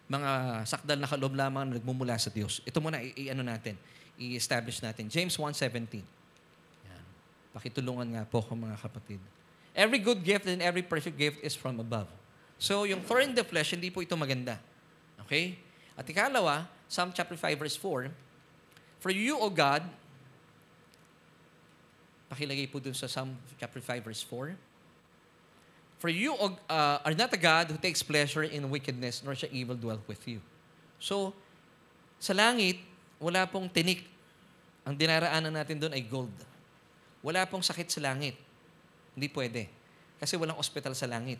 mga sakdal na kaloob lamang na nagmumula sa Diyos. Ito muna, i-establish natin. James 1:17. Yan. Pakitulungan nga po ko mga kapatid. Every good gift and every perfect gift is from above. So, yung thorn in the flesh, hindi po ito maganda. Okay? At ikalawa, Psalm chapter 5 verse 4, for you, O God, pakilagay po dun sa Psalm chapter 5 verse 4, for you are not a God who takes pleasure in wickedness, nor shall evil dwell with you. So, sa langit, wala pong tinik. Ang dinaraanan natin doon ay gold. Wala pong sakit sa langit. Hindi pwede. Kasi walang ospital sa langit.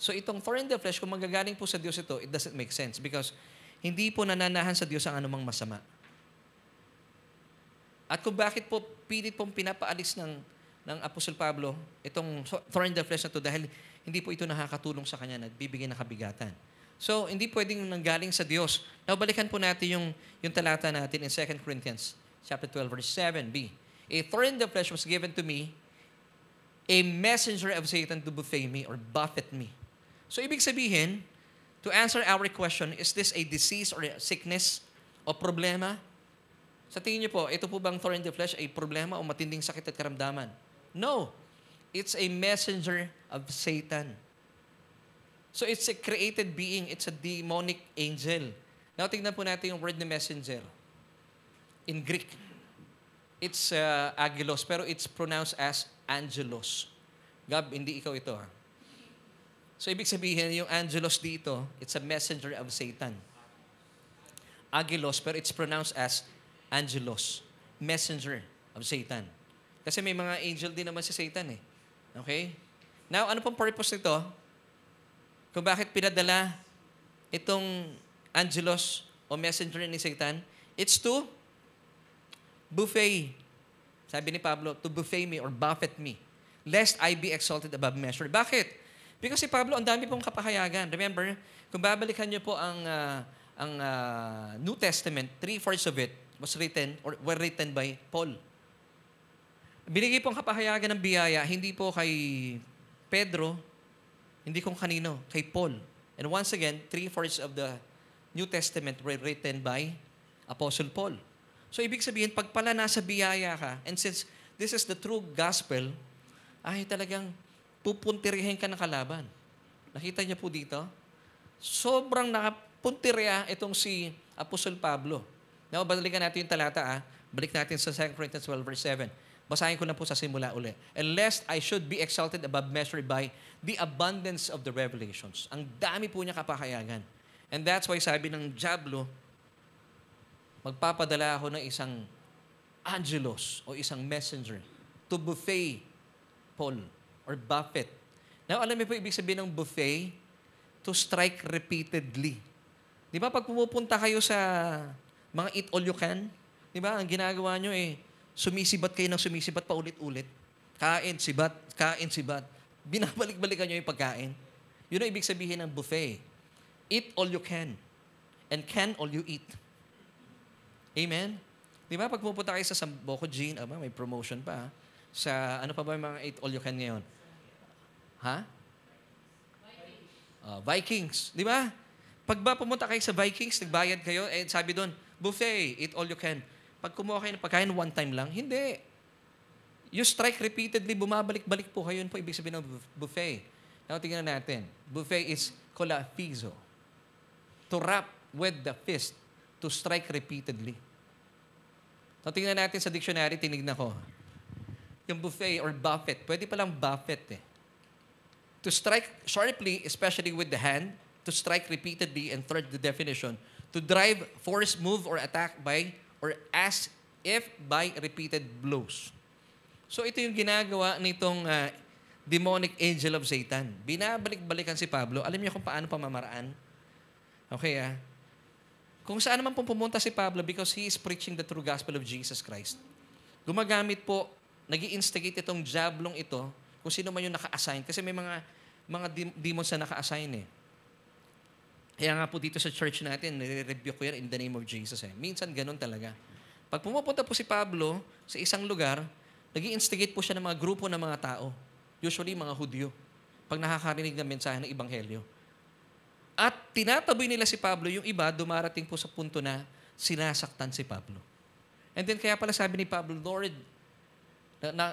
So itong thorn in the flesh, kung magagaling po sa Diyos ito, it doesn't make sense because hindi po nananahan sa Diyos ang anumang masama. At kung bakit po pilit pong pinapaalis ng Apostol Pablo itong thorn in the flesh na ito dahil hindi po ito nakakatulong sa kanya, nagbibigay ng kabigatan. So, hindi pwedeng nanggaling sa Diyos. Now, balikan po natin yung talata natin in 2 Corinthians chapter 12, verse 7b. A thorn in the flesh was given to me, a messenger of Satan to buffet me or buffet me. So ibig sabihin, to answer our question, is this a disease or a sickness o problema? Sa tingin niyo po, ito po bang thorn in the flesh ay problema o matinding sakit at karamdaman? No. It's a messenger of Satan. So it's a created being. It's a demonic angel. Now, tingnan po natin yung word na messenger. In Greek, it's agilos, pero it's pronounced as angelos. Gab, hindi ikaw ito. Ha? So, ibig sabihin, yung angelos dito, it's a messenger of Satan. Agilos, pero it's pronounced as angelos, messenger of Satan. Kasi may mga angel din naman si Satan eh. Okay? Now, ano pong purpose nito? Kung bakit pinadala itong angelos o messenger ni Satan, it's to buffet. Sabi ni Pablo, to buffet me or buffet me, lest I be exalted above measure. Bakit? Because si Pablo, ang dami pong kapahayagan. Remember, kung babalikan niyo po ang New Testament, 3/4 of it was written or were written by Paul. Binigay pong kapahayagan ng biyaya, hindi po kay Pedro, hindi kung kanino, kay Paul. And once again, 3/4 of the New Testament were written by Apostle Paul. So, ibig sabihin, pag pala nasa biyaya ka, and since this is the true gospel, ay talagang pupuntirihin ka ng kalaban. Nakita niyo po dito? Sobrang nakapuntirya itong si Apostle Pablo. Now, balikan natin yung talata. Balik natin sa 2 Corinthians 12, verse 7. Basahin ko na po sa simula uli. And lest I should be exalted above measure by the abundance of the revelations. Ang dami po niya kapahayagan. And that's why sabi ng Diablo, magpapadala ako ng isang angelos o isang messenger to buffet Paul or buffet. Now, alam niyo po ibig sabihin ng buffet? To strike repeatedly. Di ba pag pumupunta kayo sa mga eat all you can, di ba ang ginagawa nyo sumisibat kayo ng sumisibat pa ulit-ulit. Kain, sibat, kain, sibat. Binabalik-balikan nyo yung pagkain. Yun ang ibig sabihin ng buffet. Eat all you can and can all you eat. Amen? Di ba pag pupunta kayo sa Sambuco Gin, may promotion pa. Sa ano pa ba yung mga eat all you can ngayon? Ha? Vikings. Di ba? Pag ba pumunta kayo sa Vikings, nagbayad kayo, sabi doon, buffet, eat all you can. Pag kumuha kayo ng pagkain, one time lang, hindi. You strike repeatedly, bumabalik-balik po kayo. Yun po ibig sabihin ng buffet. Now, tingnan natin. Buffet is kolafizo. To rap with the fist. To strike repeatedly. So, tingnan natin sa dictionary, tinignan ko. Yung buffet or buffet, pwede palang buffet eh. To strike sharply, especially with the hand, to strike repeatedly, and third, the definition, to drive, force, move, or attack by, or as if by repeated blows. So ito yung ginagawa nitong demonic angel of Satan. Binabalik-balikan si Pablo. Alam niyo kung paano pamamaraan? Okay Kung saan naman pumunta si Pablo because he is preaching the true gospel of Jesus Christ. Gumagamit po, nag-i-instigate itong diablong ito kung sino man yung naka-assign. Kasi may mga demons na naka-assign eh. Kaya nga po dito sa church natin, nire-review ko yan in the name of Jesus eh. Minsan ganun talaga. Pag pumupunta po si Pablo sa isang lugar, nag-i-instigate po siya ng mga grupo ng mga tao. Usually mga Hudyo. Pag nakakarinig ng mensahe ng Ebanghelyo. At tinataboy nila si Pablo, yung iba dumarating po sa punto na sinasaktan si Pablo. And then kaya pala sabi ni Pablo, Lord,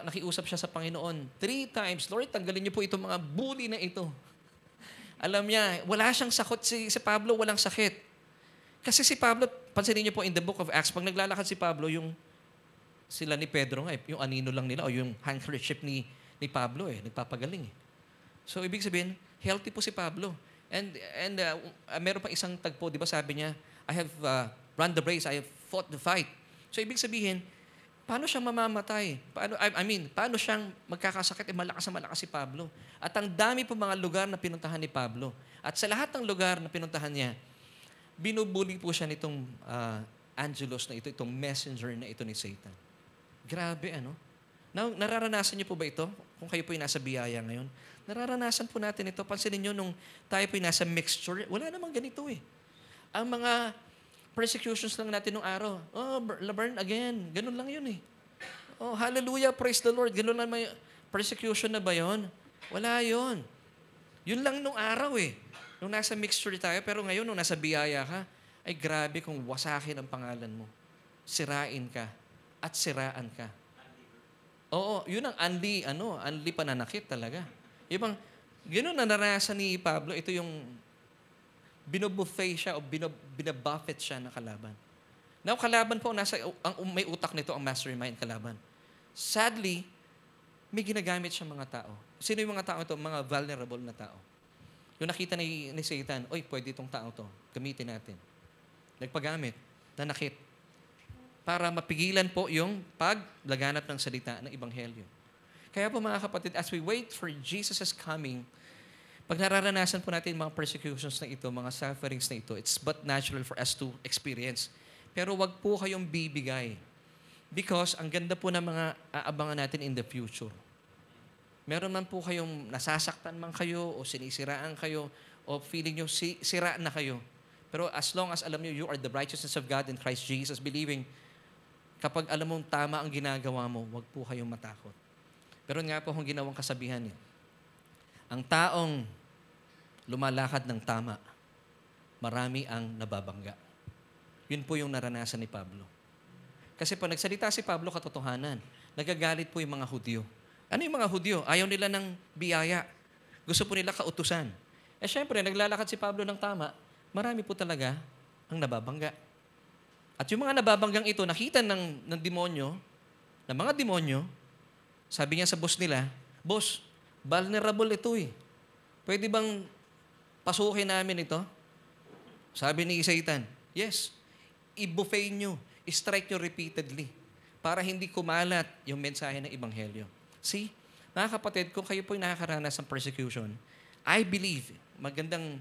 nakiusap siya sa Panginoon 3 times, Lord, tanggalin niyo po itong mga bully na ito. Alam niya, wala siyang sakot. Si Pablo, walang sakit. Kasi si Pablo, pansinin niyo po in the book of Acts, pag naglalakad si Pablo, yung sila ni Pedro nga, yung anino lang nila, o yung handkerchief ni Pablo nagpapagaling So, ibig sabihin, healthy po si Pablo. And meron pa isang tagpo, di ba sabi niya, I have run the race, I have fought the fight. So, ibig sabihin, paano siyang mamamatay? Paano siyang magkakasakit? Malakas na malakas si Pablo. At ang dami po mga lugar na pinuntahan ni Pablo. At sa lahat ng lugar na pinuntahan niya, binubuli po siya nitong angelos na ito, itong messenger na ito ni Satan. Grabe, Now, nararanasan niyo po ba ito? Kung kayo po yung nasa biyaya ngayon. Nararanasan po natin ito. Pansinin niyo, nung tayo po yung nasa mixture, wala namang ganito eh. Ang mga persecutions lang natin nung araw. Oh, Laverne, again. Ganun lang yun eh. Oh, hallelujah, praise the Lord. Ganun lang may persecution na ba yun? Wala yun. Yun lang nung araw eh. Nung nasa mixture tayo, pero ngayon nung nasa biyaya ka, ay grabe kung wasakin ang pangalan mo. Sirain ka at siraan ka. Oo, yun ang unli pananakit talaga. Ibang, gano'n na naranasan ni Pablo, ito yung binubuffet siya o binabuffet siya ng kalaban. Now, kalaban po, may utak nito ang mastermind kalaban. Sadly, may ginagamit siya mga tao. Sino yung mga tao ito? Mga vulnerable na tao. Yung nakita ni Satan, oy, pwede itong tao to, gamitin natin. Nagpagamit, nanakit. Para mapigilan po yung paglaganap ng salita ng Ebanghelyo. Kaya po mga kapatid, as we wait for Jesus' coming, pag nararanasan po natin mga persecutions na ito, mga sufferings na ito, it's but natural for us to experience. Pero wag po kayong bibigay. Because ang ganda po ng mga aabangan natin in the future. Meron man po kayong nasasaktan man kayo o sinisiraan kayo o feeling nyo sira na kayo. Pero as long as alam nyo, you are the righteousness of God in Christ Jesus, believing, kapag alam mong tama ang ginagawa mo, wag po kayong matakot. Pero nga po akong ginawang kasabihan niya. Ang taong lumalakad ng tama, marami ang nababangga. Yun po yung naranasan ni Pablo. Kasi pag nagsalita si Pablo katotohanan, nagagalit po yung mga Hudyo. Ano yung mga Hudyo? Ayaw nila ng biyaya. Gusto po nila kautusan. Eh syempre, naglalakad si Pablo ng tama, marami po talaga ang nababangga. At yung mga nababanggang ito, nakita ng demonyo, ng mga demonyo, sabi niya sa boss nila, boss, vulnerable ito eh. Pwede bang pasukin namin ito? Sabi ni Satan, yes, i-buffet nyo, i-strike nyo repeatedly para hindi kumalat yung mensahe ng Ebanghelyo. See, mga kapatid, kung kayo po'y nakakaranas ng persecution, I believe, magandang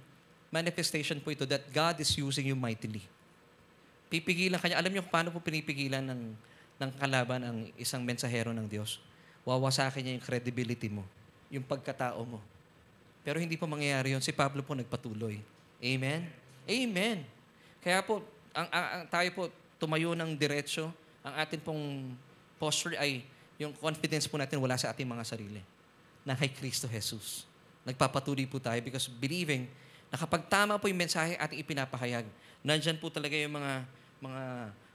manifestation po ito that God is using you mightily. Pipigilan kanya. Alam niyo kung paano po pinipigilan ng kalaban ang isang mensahero ng Diyos? Wawasakin niya yung credibility mo, yung pagkatao mo. Pero hindi po mangyayari yun. Si Pablo po nagpatuloy. Amen? Amen. Kaya po, tayo po tumayo ng diretsyo. Ang atin pong posture ay yung confidence po natin wala sa ating mga sarili. Na kay Kristo Jesus. Nagpapatuloy po tayo because believing na kapag tama po yung mensahe ating ipinapahayag, nandyan po talaga yung mga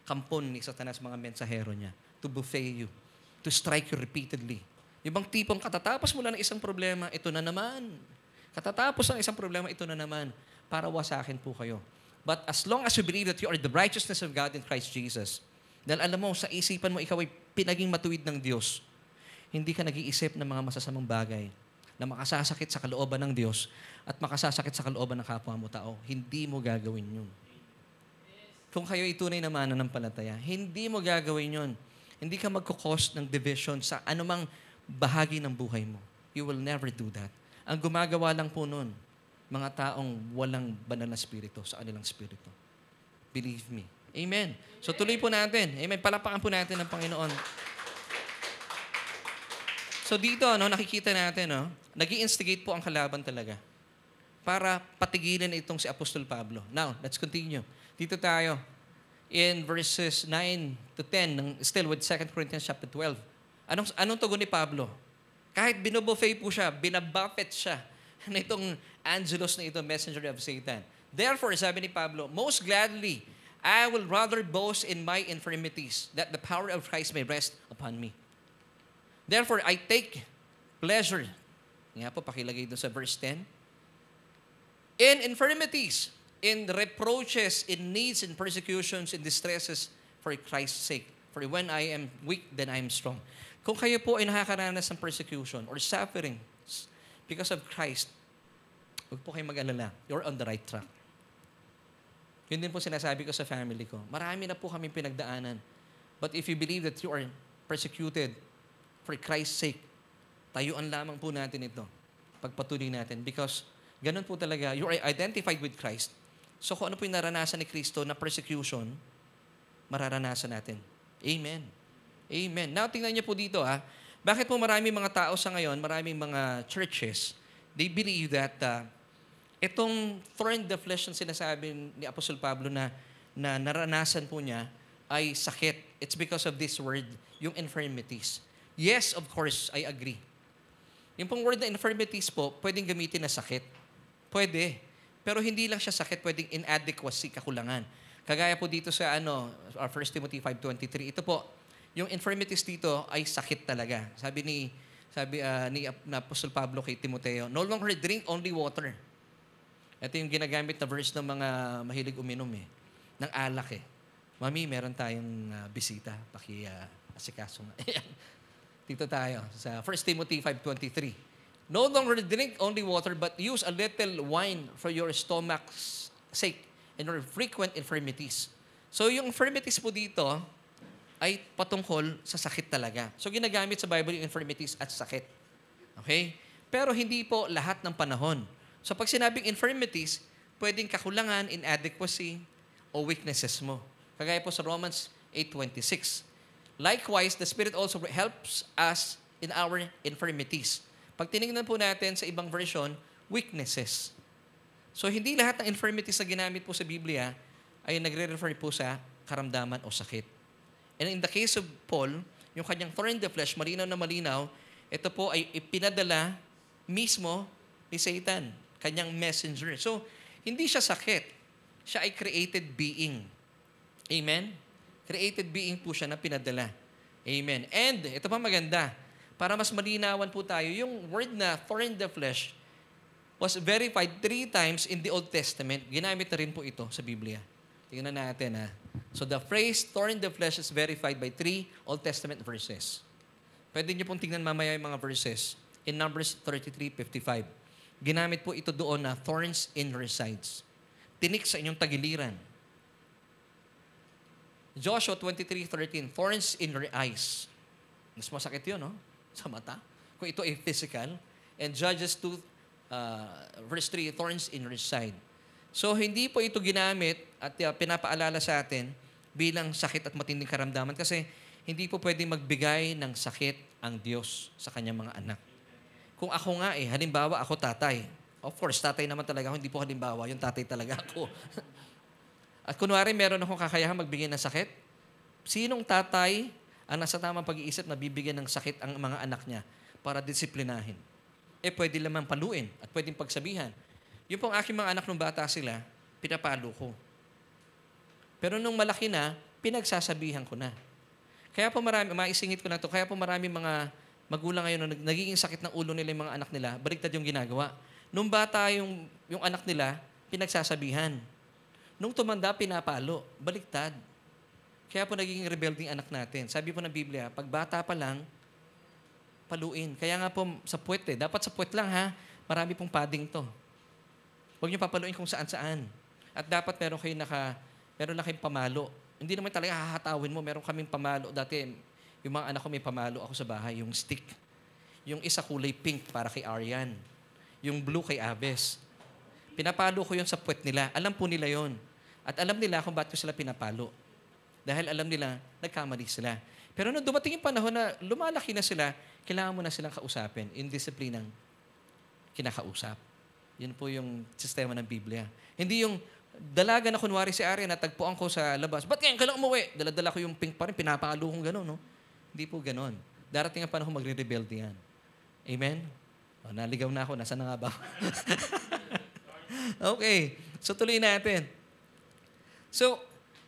kampon ni Satanas, mga mensahero niya, to buffet you, to strike you repeatedly. Yung bang tipong katatapos mo lang ng isang problema, ito na naman. Katatapos ng isang problema, ito na naman. Para wasakin po kayo. But as long as you believe that you are the righteousness of God in Christ Jesus, dahil alam mo, sa isipan mo, ikaw ay pinaging matuwid ng Diyos, hindi ka nag-iisip ng mga masasamang bagay na makasasakit sa kalooban ng Diyos at makasasakit sa kalooban ng kapwa mo tao. Hindi mo gagawin yun. Kung kayo itunay na mananampalataya, hindi mo gagawin yun. Hindi ka magkukos ng division sa anumang bahagi ng buhay mo. You will never do that. Ang gumagawa lang po nun, mga taong walang banal na spirito sa kanilang spirito. Believe me. Amen. So tuloy po natin. Amen. Palapakan po natin ng Panginoon. So dito, nakikita natin, nag-i-instigate po ang kalaban talaga para patigilin itong si Apostol Pablo. Now, let's continue. Dito tayo in verses 9 to 10, still with 2 Corinthians chapter 12. Anong tugon ni Pablo? Kahit binubuffet po siya, binabuffet siya na itong angelos na ito, messenger of Satan. Therefore, sabi ni Pablo, most gladly, I will rather boast in my infirmities, that the power of Christ may rest upon me. Therefore, I take pleasure. Nga po, pakilagay doon sa verse 10. In infirmities, in reproaches, in needs, in persecutions, in distresses, for Christ's sake. For when I am weak, then I am strong. Kung kayo po ay nakakaranas ng persecution or suffering because of Christ, huwag po kayo mag-alala. You're on the right track. Yun din po sinasabi ko sa family ko. Marami na po kami pinagdaanan. But if you believe that you are persecuted for Christ's sake, tayuan lamang po natin ito. Pagpatuloy natin. Because ganun po talaga, you are identified with Christ. So kung ano po yung naranasan ni Kristo na persecution, mararanasan natin. Amen. Amen. Now, tingnan niyo po dito, bakit po maraming mga tao sa ngayon, maraming mga churches, they believe that itong thorn in the flesh na sinasabi ni Apostol Pablo na na naranasan po niya ay sakit. It's because of this word, yung infirmities. Yes, of course, I agree. Yung pong word na infirmities po, pwedeng gamitin na sakit. Pwede. Pero hindi lang siya sakit, pwedeng inadequacy, kakulangan. Kagaya po dito sa 1 Timothy 5:23, ito po, yung infirmities dito ay sakit talaga. Sabi ni Apostol Pablo kay Timoteo, no longer drink only water. Ito yung ginagamit na verse ng mga mahilig uminom ng alak Mami, meron tayong bisita. Asikaso nga. Dito tayo sa 1 Timothy 5:23. No longer drink only water, but use a little wine for your stomach's sake and your frequent infirmities. So yung infirmities po dito ay patungkol sa sakit talaga. So ginagamit sa Bible yung infirmities at sakit. Okay? Pero hindi po lahat ng panahon. So pag sinabing infirmities, pwedeng kakulangan, inadequacy, o weaknesses mo. Kagaya po sa Romans 8:26. Likewise, the Spirit also helps us in our infirmities. Pag tinignan po natin sa ibang version, weaknesses. So hindi lahat ng infirmities na ginamit po sa Biblia ay nagre-refer po sa karamdaman o sakit. And in the case of Paul, yung kanyang thorn in the flesh, malinaw na malinaw, ito po ay ipinadala mismo ni Satan, kanyang messenger. So, hindi siya sakit. Siya ay created being. Amen? Created being po siya na pinadala. Amen. And, ito pa maganda, para mas malinawan po tayo, yung word na thorn in the flesh was verified 3 times in the Old Testament. Ginamit na rin po ito sa Biblia. Tingnan natin So the phrase thorn in the flesh is verified by 3 Old Testament verses. Pwede niyo pong tingnan mamaya yung mga verses in Numbers 33:55. Ginamit po ito doon na thorns in your sides. Tinik sa inyong tagiliran. Joshua 23:13, thorns in your eyes. Mas masakit yun, sa mata. Kung ito ay physical. And Judges 2, verse 3, thorns in your side. So, hindi po ito ginamit at pinapaalala sa atin bilang sakit at matinding karamdaman kasi hindi po pwedeng magbigay ng sakit ang Diyos sa kanyang mga anak. Kung ako nga halimbawa ako tatay. Of course, tatay naman talaga ako, hindi po halimbawa, yung tatay talaga ako. At kunwari meron akong kakayahan magbigay ng sakit, sinong tatay ang nasa tamang pag-iisip na bibigyan ng sakit ang mga anak niya para disiplinahin? Pwede lamang paluin at pwedeng pagsabihan. Yung pong aking mga anak nung bata sila, pinapalo ko. Pero nung malaki na, pinagsasabihan ko na. Kaya po maisingit ko na to, kaya po marami mga magulang ngayon na nagiging sakit ng ulo nila yung mga anak nila, baliktad yung ginagawa. Nung bata yung anak nila, pinagsasabihan. Nung tumanda, pinapalo. Baliktad. Kaya po nagiging rebelding anak natin. Sabi po ng Biblia, pag bata pa lang, paluin. Kaya nga po sa puwet dapat sa puwet lang marami pong padding to. Huwag niyo papaluin kung saan-saan. At dapat meron lang kayong pamalo. Hindi naman talaga hahatawin mo. Meron kaming pamalo. Dati, yung mga anak ko may pamalo ako sa bahay. Yung stick. Yung isa kulay pink para kay Arian. Yung blue kay Aves. Pinapalo ko yun sa puwet nila. Alam po nila yon. At alam nila kung bakit ko sila pinapalo. Dahil alam nila, nagkamali sila. Pero nung dumating yung panahon na lumalaki na sila, kailangan mo na silang kausapin in disiplinang kinakausap. Yun po yung sistema ng Biblia. Hindi yung dalaga na kunwari si Arian, natagpuan ko sa labas. Ba't ngayon ka lang umuwi? Dala-dala ko yung pink pa rin, pinapalo kong gano'n, Hindi po gano'n. Darating ang panahon magre-rebelde yan. Amen? Naligaw na ako. Nasaan na nga ba? Okay. So, tuloy natin. So,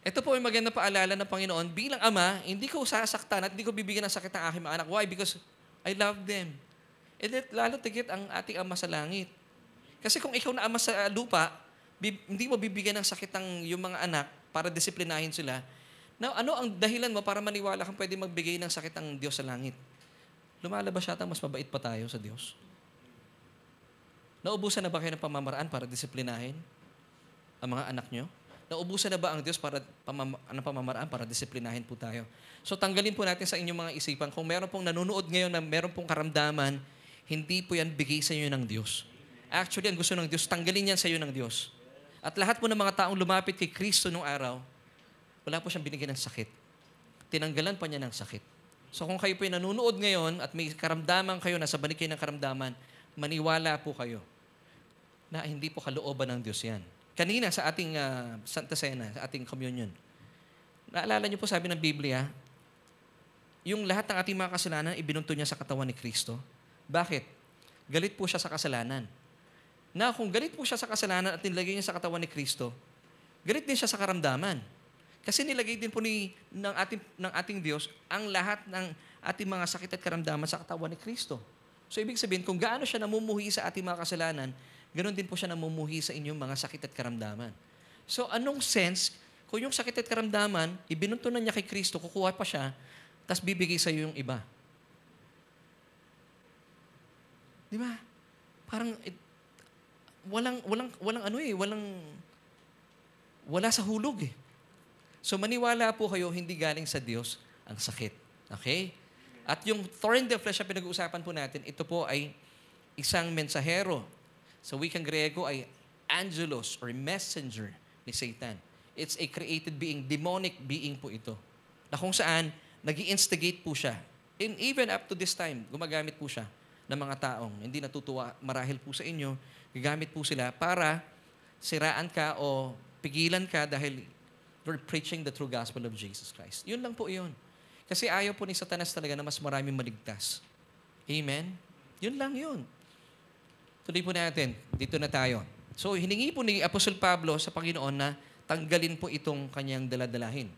ito po yung magandang paalala ng Panginoon. Bilang ama, hindi ko sasaktan at hindi ko bibigyan ng sakit ang aking mga anak. Why? Because I love them. And lalo tigit ang ating ama sa langit. Kasi kung ikaw na ama sa lupa, hindi mo bibigyan ng sakit ang yung mga anak para disiplinahin sila. Now, ano ang dahilan mo para maniwala kang pwede magbigay ng sakit ang Diyos sa langit? Lumalabas yata mas mabait pa tayo sa Diyos. Naubusan na ba kayo ng pamamaraan para disiplinahin ang mga anak nyo? Naubusan na ba ang Diyos para pamamaraan para disiplinahin po tayo? So tanggalin po natin sa inyong mga isipan, kung meron pong nanonood ngayon na meron pong karamdaman, hindi po yan bigay sa inyo ng Diyos. Actually, ang gusto ng Diyos, tanggalin yan sa iyo ng Diyos. At lahat po ng mga taong lumapit kay Kristo nung araw, wala po siyang binigyan ng sakit. Tinanggalan pa niya ng sakit. So kung kayo po yung nanonood ngayon at may karamdaman kayo, nasa balik kayo ng karamdaman, maniwala po kayo na hindi po kalooban ng Diyos yan. Kanina sa ating Santa Cena, sa ating communion, naalala niyo po sabi ng Biblia, yung lahat ng ating mga kasalanan, ibinunto niya sa katawan ni Kristo. Bakit? Galit po siya sa kasalanan. Na kung galit po siya sa kasalanan at nilagay niya sa katawan ni Kristo, galit din siya sa karamdaman. Kasi nilagay din po ng ating Diyos ang lahat ng ating mga sakit at karamdaman sa katawan ni Kristo. So ibig sabihin, kung gaano siya namumuhi sa ating mga kasalanan, ganoon din po siya namumuhi sa inyong mga sakit at karamdaman. So anong sense, kung yung sakit at karamdaman, ibinunto na niya kay Kristo, kukuha pa siya, tapos bibigay sa iyo yung iba. Di ba? Parang wala sa hulog eh. So maniwala po kayo, hindi galing sa Diyos ang sakit. Okay? At yung thorn in the flesh na pinag-uusapan po natin, ito po ay isang mensahero. Sa wikang Griego ay angelos or messenger ni Satan. It's a created being, demonic being po ito. Na kung saan, nag-i-instigate po siya. And even up to this time, gumagamit po siya ng mga taong hindi natutuwa marahil po sa inyo, gagamit po sila para siraan ka o pigilan ka dahil you're preaching the true gospel of Jesus Christ. Yun lang po yun. Kasi ayaw po ni Satanas talaga na mas maraming maligtas. Amen? Yun lang yun. Tuloy po natin. Dito na tayo. So, hiningi po ni Apostol Pablo sa Panginoon na tanggalin po itong kanyang daladalahin.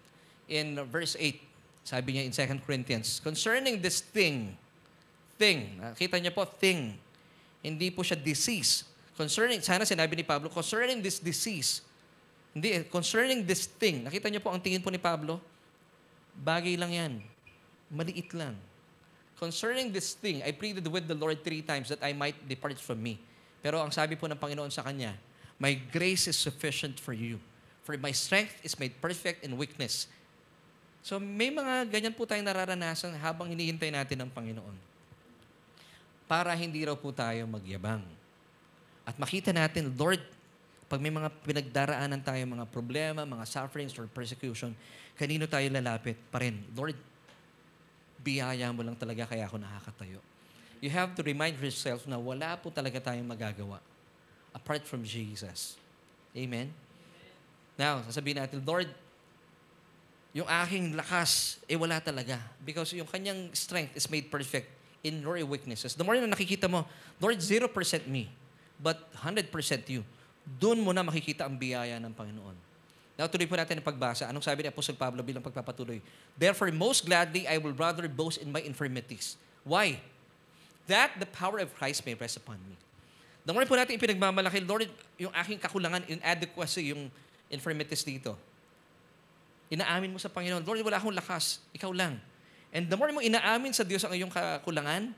In verse 8, sabi niya in 2 Corinthians, concerning this thing, nakita niya po, thing. Hindi po siya disease. Concerning, sana sinabi ni Pablo, concerning this disease. Hindi, concerning this thing. Nakita niyo po ang tingin po ni Pablo? Bagay lang yan. Maliit lang. Concerning this thing, I pleaded with the Lord 3 times that I might depart from me. Pero ang sabi po ng Panginoon sa kanya, my grace is sufficient for you. For my strength is made perfect in weakness. So may mga ganyan po tayong nararanasan habang hinihintay natin ang Panginoon. Para hindi raw po tayo magyabang. At makita natin, Lord, pag may mga pinagdaraanan tayo, mga problema, mga sufferings or persecution, kanino tayo lalapit pa rin? Lord, biyaya mo lang talaga kaya ako nakakatayo. You have to remind yourself na wala po talaga tayong magagawa apart from Jesus. Amen? Now, sasabihin natin, Lord, yung aking lakas, wala talaga. Because yung kanyang strength is made perfect in your weaknesses. The more na nakikita mo, Lord, 0% me, but 100% you. Doon mo na makikita ang biyaya ng Panginoon. Now, tuloy po natin ang pagbasa. Anong sabi ni Apostol Pablo bilang pagpapatuloy? Therefore, most gladly, I will rather boast in my infirmities. Why? That the power of Christ may rest upon me. The more po natin ipinagmamalaki, Lord, yung aking kakulangan, inadequacy, yung infirmities dito. Inaamin mo sa Panginoon, Lord, wala akong lakas, ikaw lang. And the more mo inaamin sa Diyos ang iyong kakulangan,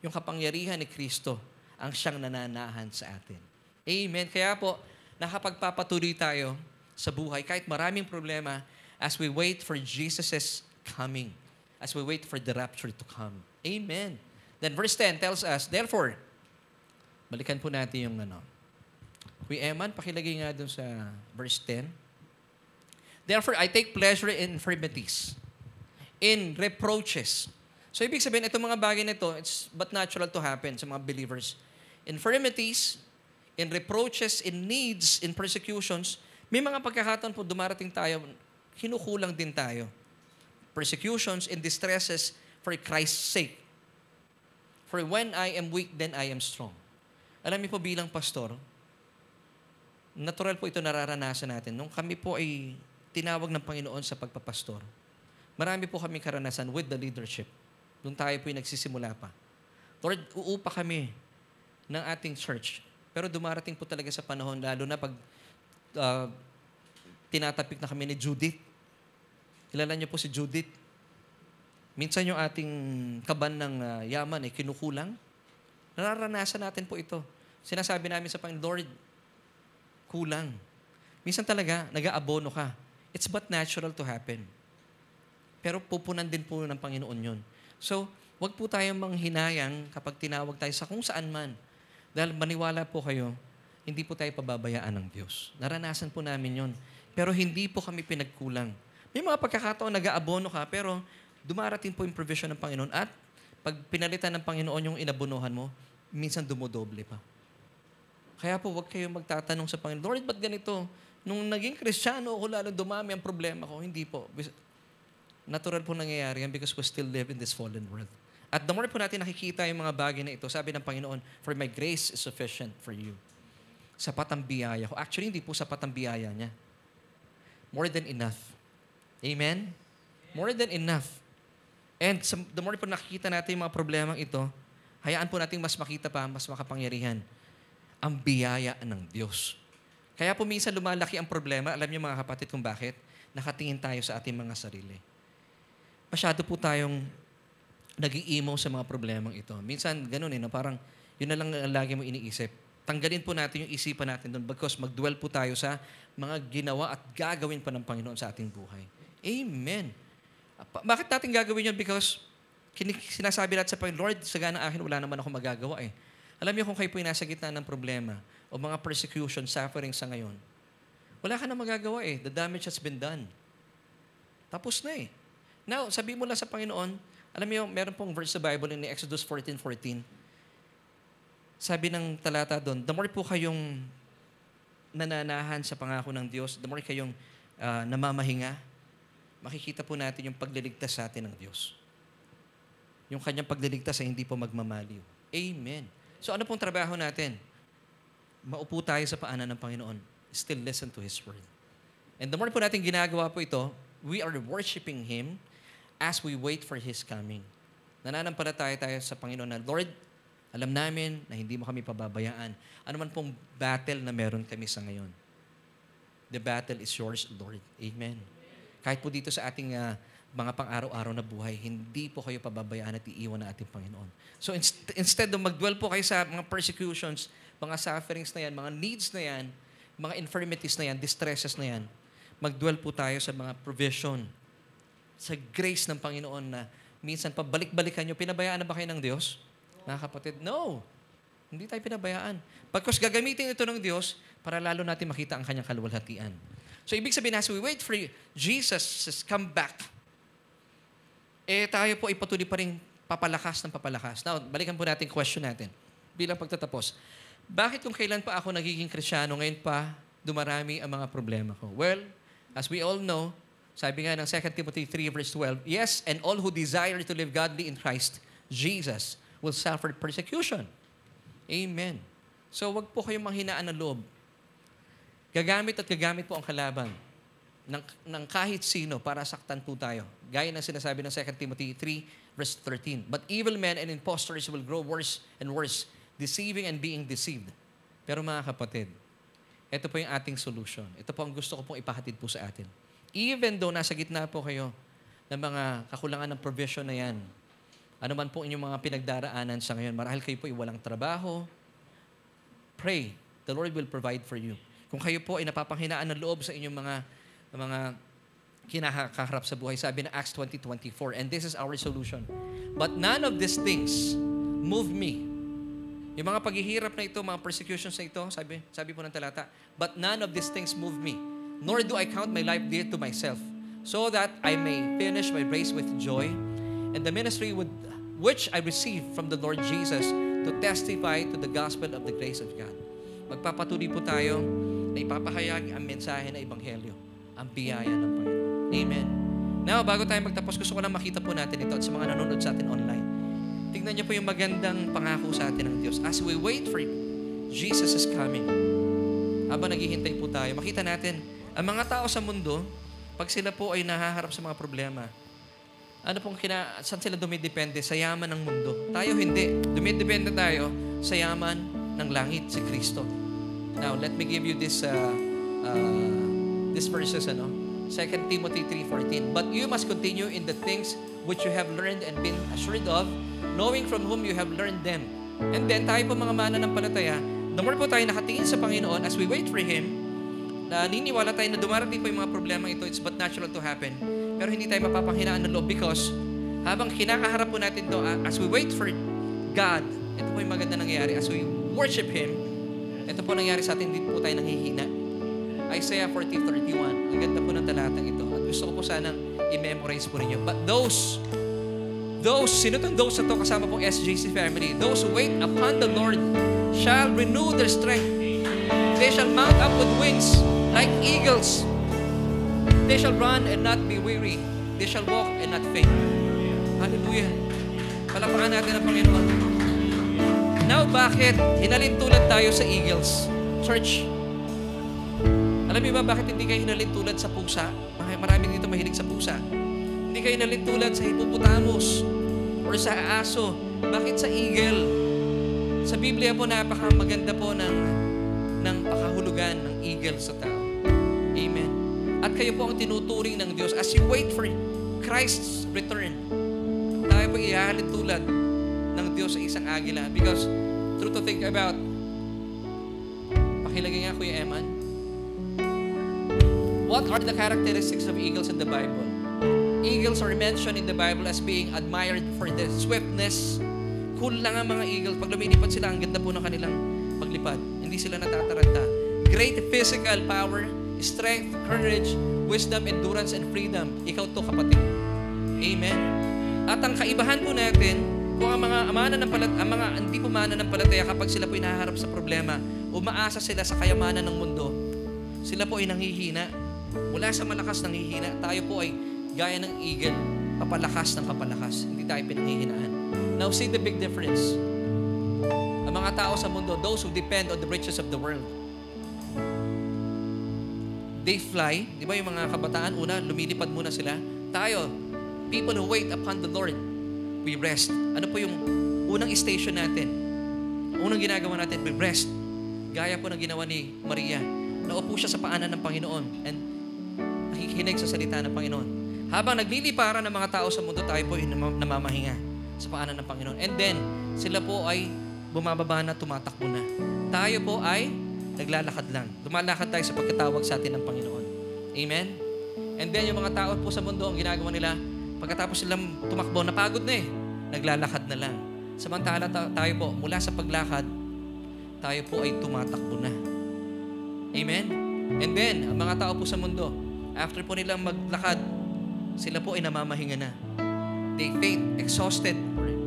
yung kapangyarihan ni Kristo ang siyang nananahan sa atin. Amen. Kaya po, nakapagpapatuloy tayo sa buhay kahit maraming problema as we wait for Jesus' coming, as we wait for the rapture to come. Amen. Then verse 10 tells us, therefore, balikan po natin yung Kuya Eman, pakilagay nga dun sa verse 10. Therefore, I take pleasure in infirmities, in reproaches. So, ibig sabihin, itong mga bagay na ito, it's but natural to happen sa mga believers. Infirmities, in reproaches, in needs, in persecutions, may mga pagkakataon po dumarating tayo, kinukulang din tayo. Persecutions and distresses for Christ's sake. For when I am weak, then I am strong. Alam niyo po bilang pastor, natural po ito nararanasan natin. Nung kami po ay tinawag ng Panginoon sa pagpapastor, marami po kami karanasan with the leadership. Doon tayo po yung nagsisimula pa. Lord, uupa kami ng ating church. Pero dumarating po talaga sa panahon, lalo na pag tinatapik na kami ni Judith. Kilala niyo po si Judith? Minsan yung ating kaban ng yaman kinukulang. Nararanasan natin po ito. Sinasabi namin sa Panginoon, Lord, kulang. Minsan talaga, nag-aabono ka. It's but natural to happen. Pero pupunan din po ng Panginoon yun. So, wag po tayong manghinayang kapag tinawag tayo sa kung saan man. Dahil maniwala po kayo, hindi po tayo pababayaan ng Diyos. Naranasan po namin yun. Pero hindi po kami pinagkulang. May mga pagkakataon nag-aabono ka, pero dumarating po yung provision ng Panginoon at pag pinalitan ng Panginoon yung inabonohan mo, minsan dumodoble pa. Kaya po, huwag kayong magtatanong sa Panginoon, Lord, ba't ganito? Nung naging Kristiyano ako, lalo dumami ang problema ko. Hindi po. Natural po nangyayari yan because we still live in this fallen world. At the more po natin nakikita yung mga bagay na ito, sabi ng Panginoon, for my grace is sufficient for you. Sapat ang biyaya ko. Actually, hindi po sapat ang biyaya niya. More than enough. Amen? More than enough. And the more po nakikita natin yung mga problemang ito, hayaan po natin mas makita pa, mas makapangyarihan ang biyaya ng Diyos. Kaya po minsan lumalaki ang problema. Alam niyo mga kapatid kung bakit? Nakatingin tayo sa ating mga sarili. Masyado po tayong nag-iimaw sa mga problemang ito. Minsan ganun no? Parang yun na lang lagi mo iniisip. Tanggalin po natin yung isipan natin doon because mag-dwell po tayo sa mga ginawa at gagawin pa ng Panginoon sa ating buhay. Amen. Bakit natin gagawin yun? Because sinasabi natin sa Panginoon, Lord, sagana akin, wala naman ako magagawa eh. Alam niyo kung kayo po yung nasa gitna ng problema o mga persecution, suffering sa ngayon, wala ka na magagawa eh. The damage has been done. Tapos na eh. Now, sabi mo lang sa Panginoon, alam niyo, meron pong verse sa Bible in Exodus 14:14. Sabi ng talata doon, the more po kayong nananahan sa pangako ng Diyos, the more kayong namamahinga, makikita po natin yung pagliligtas sa atin ng Diyos. Yung kanyang pagliligtas ay hindi po magmamaliw. Amen. So ano pong trabaho natin? Maupo tayo sa paanan ng Panginoon. Still listen to His Word. And the more po natin ginagawa po ito, we are worshiping Him as we wait for His coming. Nananampalataya tayo sa Panginoon na, Lord, alam namin na hindi mo kami pababayaan. Ano man pong battle na meron kami sa ngayon. The battle is yours, Lord. Amen. Kahit po dito sa ating mga pang-araw-araw na buhay, hindi po kayo pababayaan at iiwan na ating Panginoon. So instead of mag-dwell po kayo sa mga persecutions, mga sufferings na yan, mga needs na yan, mga infirmities na yan, distresses na yan, mag-dwell po tayo sa mga provision, sa grace ng Panginoon na minsan pabalik-balikan nyo. Pinabayaan na ba kayo ng Diyos? Mga kapatid, no. Hindi tayo pinabayaan. Pagkos gagamitin ito ng Diyos para lalo natin makita ang kanyang kaluwalhatian. So, ibig sabihin, as we wait for Jesus to come back, tayo po ay patuloy pa rin papalakas ng papalakas. Now, balikan po natin question natin bilang pagtatapos. Bakit kung kailan pa ako nagiging Kristiyano, ngayon pa dumarami ang mga problema ko? Well, as we all know, sabi nga ng 2 Timothy 3 verse 12, yes, and all who desire to live godly in Christ Jesus will suffer persecution. Amen. So, wag po kayong manghinaan ng loob. Gagamit at gagamit po ang kalaban ng kahit sino para saktan po tayo. Gaya ng sinasabi ng 2 Timothy 3 verse 13. But evil men and impostors will grow worse and worse, deceiving and being deceived. Pero mga kapatid, ito po yung ating solution. Ito po ang gusto ko pong ipahatid po sa atin. Even though nasa gitna po kayo ng mga kakulangan ng provision na yan, ano man po inyong mga pinagdaraanan sa ngayon, marahil kayo po ay walang trabaho, pray. The Lord will provide for you. Kung kayo po ay napapanghinaan ng loob sa inyong mga kinakaharap sa buhay, sabi na Acts 20:24, and this is our solution. But none of these things move me. Yung mga paghihirap na ito, mga persecutions na ito, sabi po ng talata, but none of these things move me, nor do I count my life dear to myself, so that I may finish my race with joy, and the ministry which I received from the Lord Jesus to testify to the gospel of the grace of God. Magpapatuloy po tayo na ipapahayag ang mensahe ng Ebanghelyo, ang biyaya ng Panginoon. Amen. Now, bago tayo magtapos, gusto ko lang makita po natin ito at sa mga nanonood sa atin online. Tingnan niyo po yung magandang pangako sa atin ng Diyos. As we wait for Jesus is coming, habang naghihintay po tayo, makita natin, ang mga tao sa mundo, pag sila po ay nahaharap sa mga problema, saan sila dumidepende? Sa yaman ng mundo. Tayo hindi. Dumidepende tayo sa yaman ng langit, si Kristo. Now, let me give you this verses, 2 Timothy 3:14. But you must continue in the things which you have learned and been assured of, knowing from whom you have learned them. And then, tayo po mga mananampalataya, the more po tayo nakatingin sa Panginoon as we wait for Him, naniniwala tayo na dumarating po yung mga problema ito, it's but natural to happen. Pero hindi tayo mapapanghinaan ng loob because habang kinakaharap po natin ito, as we wait for God, ito po yung maganda nangyayari. As we worship Him, ito po nangyayari sa atin, hindi po tayo nanghihina. Isaiah 40:31, ang ganda po ng talatang ito. At gusto ko po sanang i-memorize po ninyo. But those, sino itong those na ito kasama pong SJC family? Those who wait upon the Lord shall renew their strength. They shall mount up with wings like eagles. They shall run and not be weary. They shall walk and not faint. Hallelujah. Palakpakan natin ang Panginoon. Now, bakit hinalin tulad tayo sa eagles? Church, alam niyo ba bakit hindi kayo hinalin tulad sa pusa? Marami dito mahilig sa pusa. Hindi kayo hinalin tulad sa hippopotamus or sa aso. Bakit sa eagle? Sa Biblia po, napakamaganda po ng pakahulugan ng eagle sa tao. Amen. At kayo po ang tinuturing ng Diyos as you wait for Christ's return. Tayo po ihahalin tulad ng Diyos sa isang agila. Because, true to think about, pakilagay nga Kuya Eman, what are the characteristics of eagles in the Bible? Eagles are mentioned in the Bible as being admired for their swiftness. Cool lang ang mga eagles. Pag lumilipad sila, ang ganda po ng kanilang paglipad. Hindi sila natataranta. Great physical power, strength, courage, wisdom, endurance, and freedom. Ikaw to, kapatid. Amen. At ang kaibahan po natin, kung ang mga hindi po mananampalataya kapag sila po inaharap sa problema, umaasa sila sa kayamanan ng mundo, sila po ay nanghihina. Mula sa malakas nanghihina, tayo po ay gaya ng eagle, papalakas ng papalakas. Hindi tayo pinanghihinaan. Now, see the big difference. Ang mga tao sa mundo, those who depend on the riches of the world, they fly. Di ba yung mga kabataan, una, lumilipad muna sila. Tayo, people who wait upon the Lord, we rest. Ano po yung unang station natin? Unang ginagawa natin, we rest. Gaya po ng ginawa ni Maria. Naupo siya sa paanan ng Panginoon and nakikinig sa salita ng Panginoon. Habang nagliliparan ng mga tao sa mundo, tayo po ay namamahinga sa paanan ng Panginoon. And then, sila po ay bumababa na, tumatakbo na. Tayo po ay naglalakad lang. Lumalakad tayo sa pagkatawag sa atin ng Panginoon. Amen? And then, yung mga tao po sa mundo, ang ginagawa nila, pagkatapos silang tumakbo, napagod na eh. Naglalakad na lang. Samantala tayo po, mula sa paglakad, tayo po ay tumatakbo na. Amen? And then, ang mga tao po sa mundo, after po nilang maglakad, sila po ay namamahinga na. They faint, exhausted,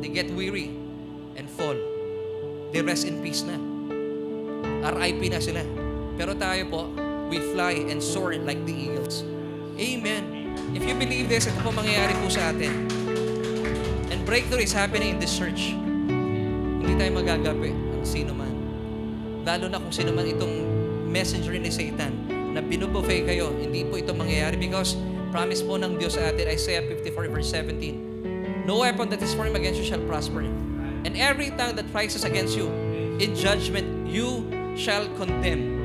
they get weary, and fall. They rest in peace na. RIP na sila. Pero tayo po, we fly and soar like the eagles. Amen. If you believe this, ito po mangyayari po sa atin. And breakthrough is happening in this church. Hindi tayo magagapi ang sino man. Lalo na kung sino man itong messenger ni Satan na binubuffet kayo, hindi po ito mangyayari because promise po ng Diyos sa atin, Isaiah 54 verse 17, no weapon that is formed against you shall prosper. And every tongue that rises against you in judgment, you shall condemn.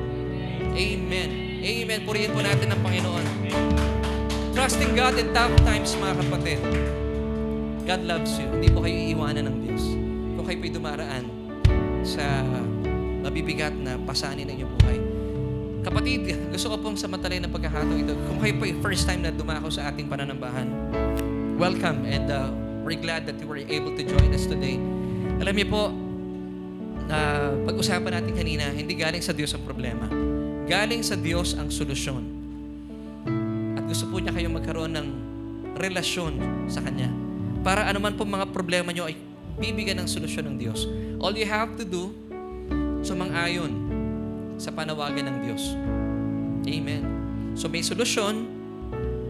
Amen. Amen. Purihin po natin ang Panginoon. Trusting God in tough times, mga kapatid. God loves you. Hindi po kayo iiwanan ng Diyos. Kung kayo po'y dumaraan sa mabibigat na pasanin ng inyong buhay. Kapatid, gusto ko pong samantalayin ng pagkakataon ito. Kung kayo po'y first time na dumako sa ating pananambahan, welcome and we're glad that you were able to join us today. Alam niyo po, pag-usapan natin kanina, hindi galing sa Diyos ang problema. Galing sa Diyos ang solusyon. At gusto po niya kayong magkaroon ng relasyon sa Kanya. Para anuman po mga problema niyo ay bibigyan ng solusyon ng Diyos. All you have to do, sumang-ayon sa panawagan ng Diyos. Amen. So may solusyon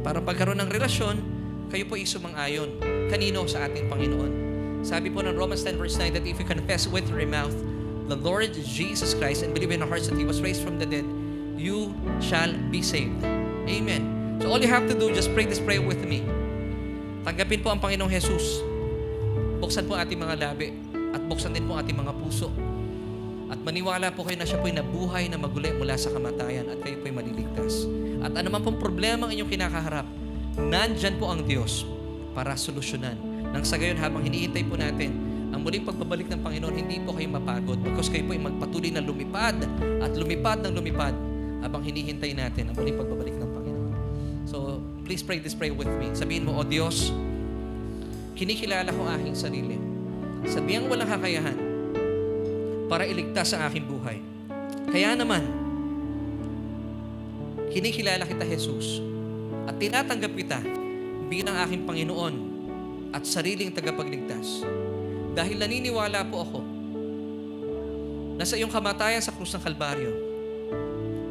para pagkaroon ng relasyon, kayo po isumang-ayon. Kanino? Sa ating Panginoon. Sabi po ng Romans 10 verse 9 that if you confess with your mouth the Lord Jesus Christ and believe in your hearts that He was raised from the dead, you shall be saved. Amen. So all you have to do, just pray this prayer with me. Tanggapin po ang Panginoong Jesus. Buksan po ating mga labi at buksan din po ating mga puso. At maniwala po kayo na siya po'y nabuhay na maguli mula sa kamatayan at kayo po'y maliligtas. At anuman pong problema ang inyong kinakaharap, nandyan po ang Diyos para solusyonan. Nang sa gayon, habang hinihintay po natin ang muling pagbabalik ng Panginoon, hindi po kayo mapagod because kayo po'y magpatuloy na lumipad at lumipad ng lumipad habang hinihintay natin ang muling pagbabalik ng Panginoon. So, please pray this prayer with me. Sabihin mo, O Diyos, kinikilala ko aking sarili sa diyang walang kakayahan para iligtas ang aking buhay. Kaya naman, kinikilala kita, Jesus, at tinatanggap kita bilang aking Panginoon at sariling tagapagligtas. Dahil naniniwala po ako na sa iyong kamatayan sa krus ng Kalbaryo,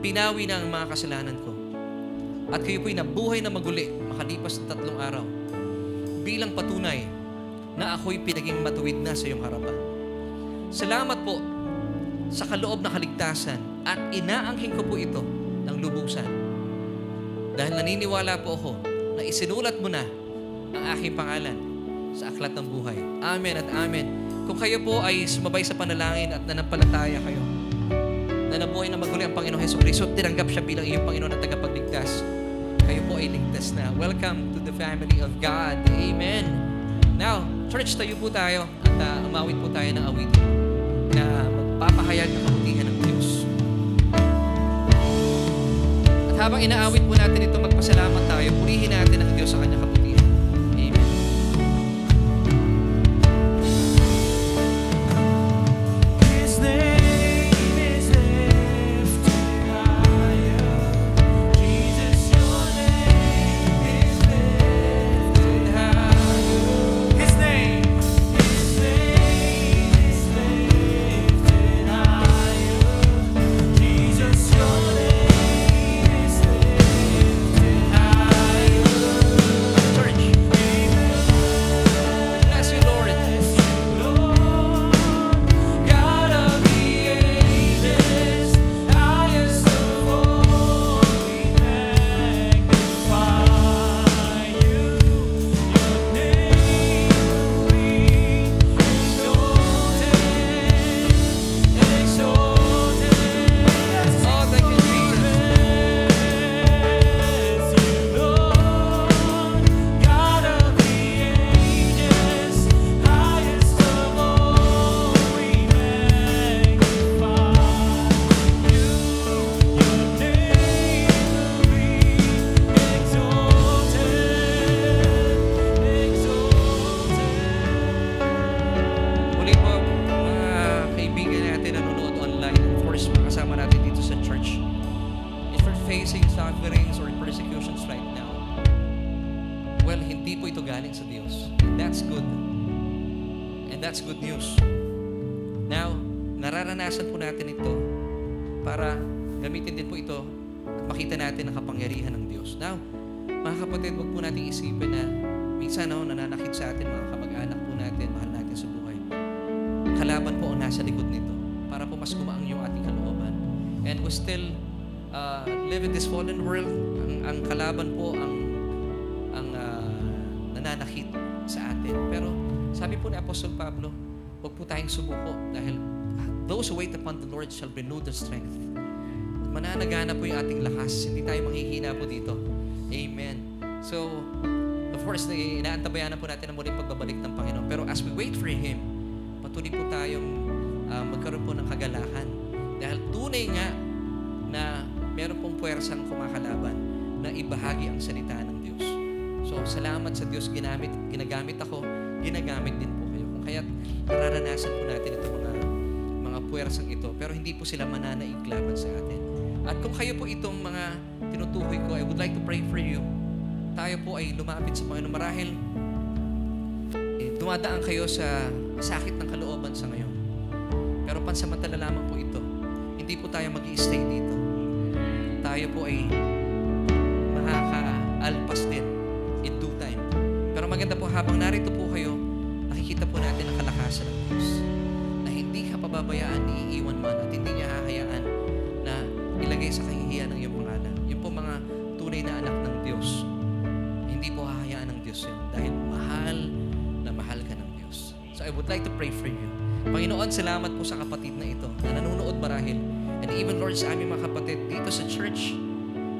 pinawi na ang mga kasalanan ko. At kayo po'y nabuhay na maguli makalipas ng 3 araw bilang patunay na ako'y pinaging matuwid na sa iyong harapan. Salamat po sa kaloob na kaligtasan at inaangkin ko po ito ng lubusan. Dahil naniniwala po ako na isinulat mo na ang aking pangalan sa aklat ng buhay. Amen at amen. Kung kayo po ay sumabay sa panalangin at nanampalataya kayo, na nabuhay na maguli ang Panginoong Jesucristo, tinanggap siya bilang iyong Panginoon at tagapagligtas, kayo po ay ligtas na. Welcome to the family of God. Amen. Now, church, tayo po tayo at umawit po tayo ng awitin na magpapahayag ng kabutihan ng Diyos. At habang inaawit po natin ito, magpasalamat tayo, purihin natin ang Diyos sa kanyang kabutihan. Amen. His name is lifted higher. Jesus, your name is lifted higher. His name is lifted higher. Jesus, your name is lifted higher. Church, bless you, Lord. Lord, God of the ages, highest of all, we magnify you. Your name we exalted and exalted. Oh, thank you, Jesus. Lord, God of the ages, highest of all, we magnify you. Your name we exalted, exalted. Muli po, mga kaibigan natin na nanonood online, of course, mga kasama natin dito sa church. If we're facing sufferings or persecutions right now, well, hindi po ito galing sa Diyos. And that's good. And that's good news. Now, nararanasan po natin ito para gamitin din po ito at makita natin ang kapangyarihan ng Diyos. Now, mga kapatid, huwag po natin isipin na minsan nananakit sa atin mga kamag-anak po natin, mahal natin sa buhay. Kalaban po ang nasa likod nito para po mas gumaang yung ating kalooban. And we still live in this fallen world. Ang kalaban po ang nananakit sa atin. Pero sabi po ni Apostol Pablo, huwag po tayong sumuko dahil those who wait upon the Lord shall renew their strength. At mananagana po yung ating lakas. Hindi tayo manghihina po dito. Amen. So, of course, inaantabayanan po natin ang muling pagbabalik ng Panginoon. Pero as we wait for Him, patuloy po tayong magkaroon po ng kagalakan. Dahil tunay nga na meron pong puwersang kumakalaban na ibahagi ang salita ng Diyos. So, salamat sa Diyos, ginagamit ako, ginagamit din po kayo. Kung kaya't nararanasan po natin itong mga puwersang ito, pero hindi po sila mananaig laban sa atin. At kung kayo po itong mga tinutukoy ko, I would like to pray for you. Tayo po ay lumapit sa Panginoon. Marahil, dumadaan kayo sa sakit ng kalooban sa ngayon. Pero pansamantala lamang po ito. Hindi po tayo mag-i-stay dito. Tayo po ay makaka-alpas din in due time. Pero maganda po, habang narito po kayo, nakikita po natin ang kalakasan ng Diyos. Na hindi ka pababayaan, iiwan man, at hindi niya hahayaan na ilagay sa kahihiyan ng iyong pangalan. Yung po mga tunay na anak ng Diyos, hindi po hahayaan ng Diyos yun dahil mahal na mahal ka ng Diyos. So I would like to pray for you. Panginoon, salamat po sa kapatid na ito na nanonood marahil. And even, Lord, sa aming mga kapatid dito sa church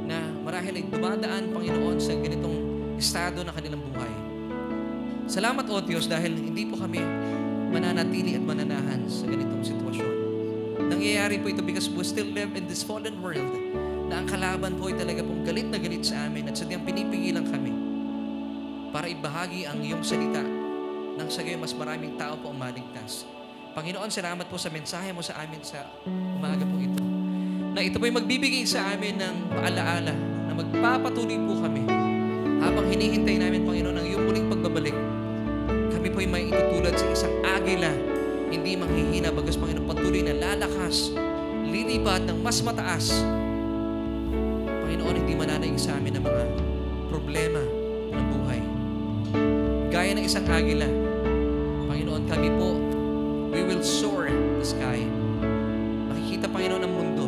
na marahil ay dumadaan, Panginoon, sa ganitong estado na kanilang buhay. Salamat, O Diyos, dahil hindi po kami mananatili at mananahan sa ganitong sitwasyon. Nangyayari po ito because we still live in this fallen world na ang kalaban po ay talaga pong galit na galit sa amin at sadyang pinipigilan kami para ibahagi ang iyong salita nang sa gayon mas maraming tao po ang maligtas. Panginoon, salamat po sa mensahe mo sa amin sa umaga po ito. Na ito po ay magbibigay sa amin ng paalaala na magpapatuloy po kami habang hinihintay namin, Panginoon, ang iyong muling pagbabalik. Kami po ay may itutulad sa isang agila, hindi manghihina, bagas, Panginoon, patuloy na lalakas, lilipat ng mas mataas Panginoon, hindi mananaig sa amin ang mga problema ng buhay. Gaya ng isang agila, Panginoon, kami po, we will soar the sky. Makikita, Panginoon, ang mundo,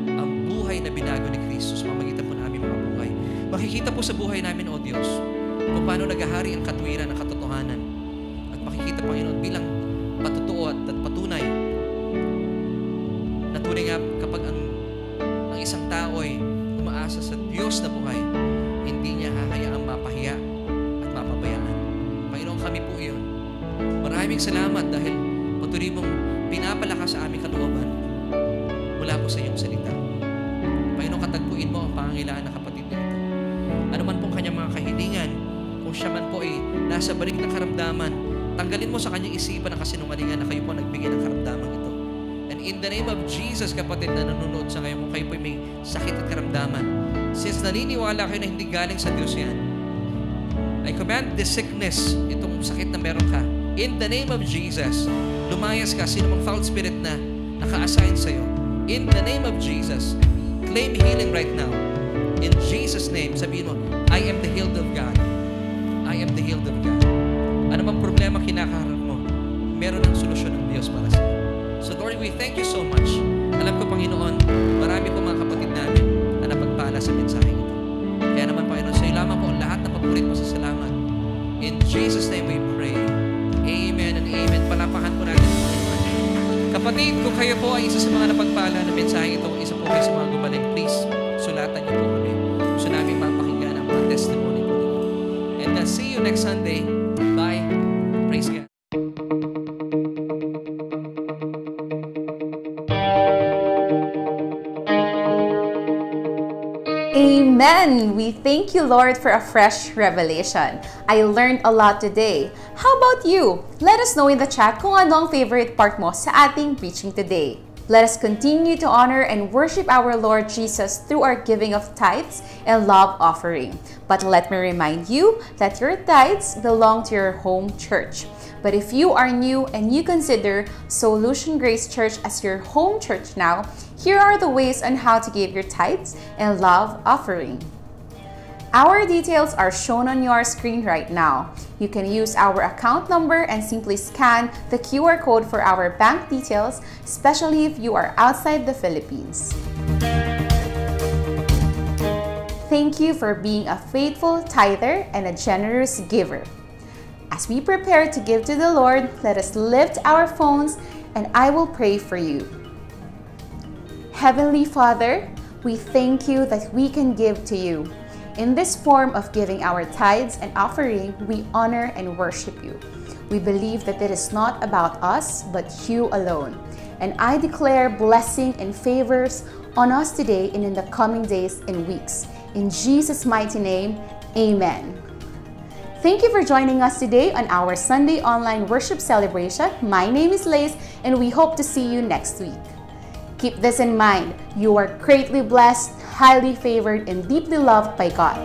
ang buhay na binago ni Kristo sa pamamagitan po namin mga buhay. Makikita po sa buhay namin, O Diyos, kung paano nagahari ang katwiran, ang katotohanan. At makikita, Panginoon, bilang patutuo at patunay na tunay nga kapag ang isang tao ay umaasa sa Diyos na buhay, hindi niya hahayaang mapahiya at mapabayaan. Panginoon, kami po iyon. Maraming salamat dahil patuloy mong pinapalakas sa aming kalooban mula po sa iyong salita. Panginoon, katagpuin mo ang pangangailangan ng kapatid na ito. Ano man pong kanyang mga kahilingan, kung siya man po ay nasa balik ng karamdaman, tanggalin mo sa kanyang isipan ang kasinungalingan na kayo po nagbigay ng karamdaman ito. And in the name of Jesus, kapatid na nanonood sa ngayon, kung kayo po ay may sakit at karamdaman, since naniniwala kayo na hindi galing sa Diyos yan, I command this sickness, itong sakit na meron ka, in the name of Jesus, lumayas ka, sino mang foul spirit na naka-assign sa'yo. In the name of Jesus, claim healing right now. In Jesus' name, sabihin mo, I am the healed of God. I am the healed of God. Ano mang problema kinakaharap mo, meron ang solusyon ng Diyos para sa'yo. So Lord, we thank you so much. Alam ko, Panginoon, marami po mga kapatid namin na napagpala sa mensahe ito. Kaya naman, Panginoon, sa'yo lamang po ang lahat ng paborit mo sa salamat. In Jesus' name we pray. Amen and amen. Palapakan po natin ang Panginoon. Kapatid, kung kayo po ay isa sa mga napagpala na mensahe ito, kung isa po kayo sa mga gumaling, please, sulatan niyo po kami. Gusto namin mapakinggan ang mga testimony po nila. And see you next Sunday. Bye. Praise God. Amen! We thank you, Lord, for a fresh revelation. I learned a lot today. How about you? Let us know in the chat kung ano ang favorite part mo sa ating preaching today. Let us continue to honor and worship our Lord Jesus through our giving of tithes and love offering. But let me remind you that your tithes belong to your home church. But if you are new and you consider Solution Grace Church as your home church now, here are the ways on how to give your tithes and love offering. Our details are shown on your screen right now. You can use our account number and simply scan the QR code for our bank details, especially if you are outside the Philippines. Thank you for being a faithful tither and a generous giver. As we prepare to give to the Lord, let us lift our phones and I will pray for you. Heavenly Father, we thank you that we can give to you. In this form of giving our tithes and offering, we honor and worship you. We believe that it is not about us, but you alone. And I declare blessing and favors on us today and in the coming days and weeks. In Jesus' mighty name, amen. Thank you for joining us today on our Sunday online worship celebration. My name is Lace, and we hope to see you next week. Keep this in mind, you are greatly blessed, highly favored, and deeply loved by God.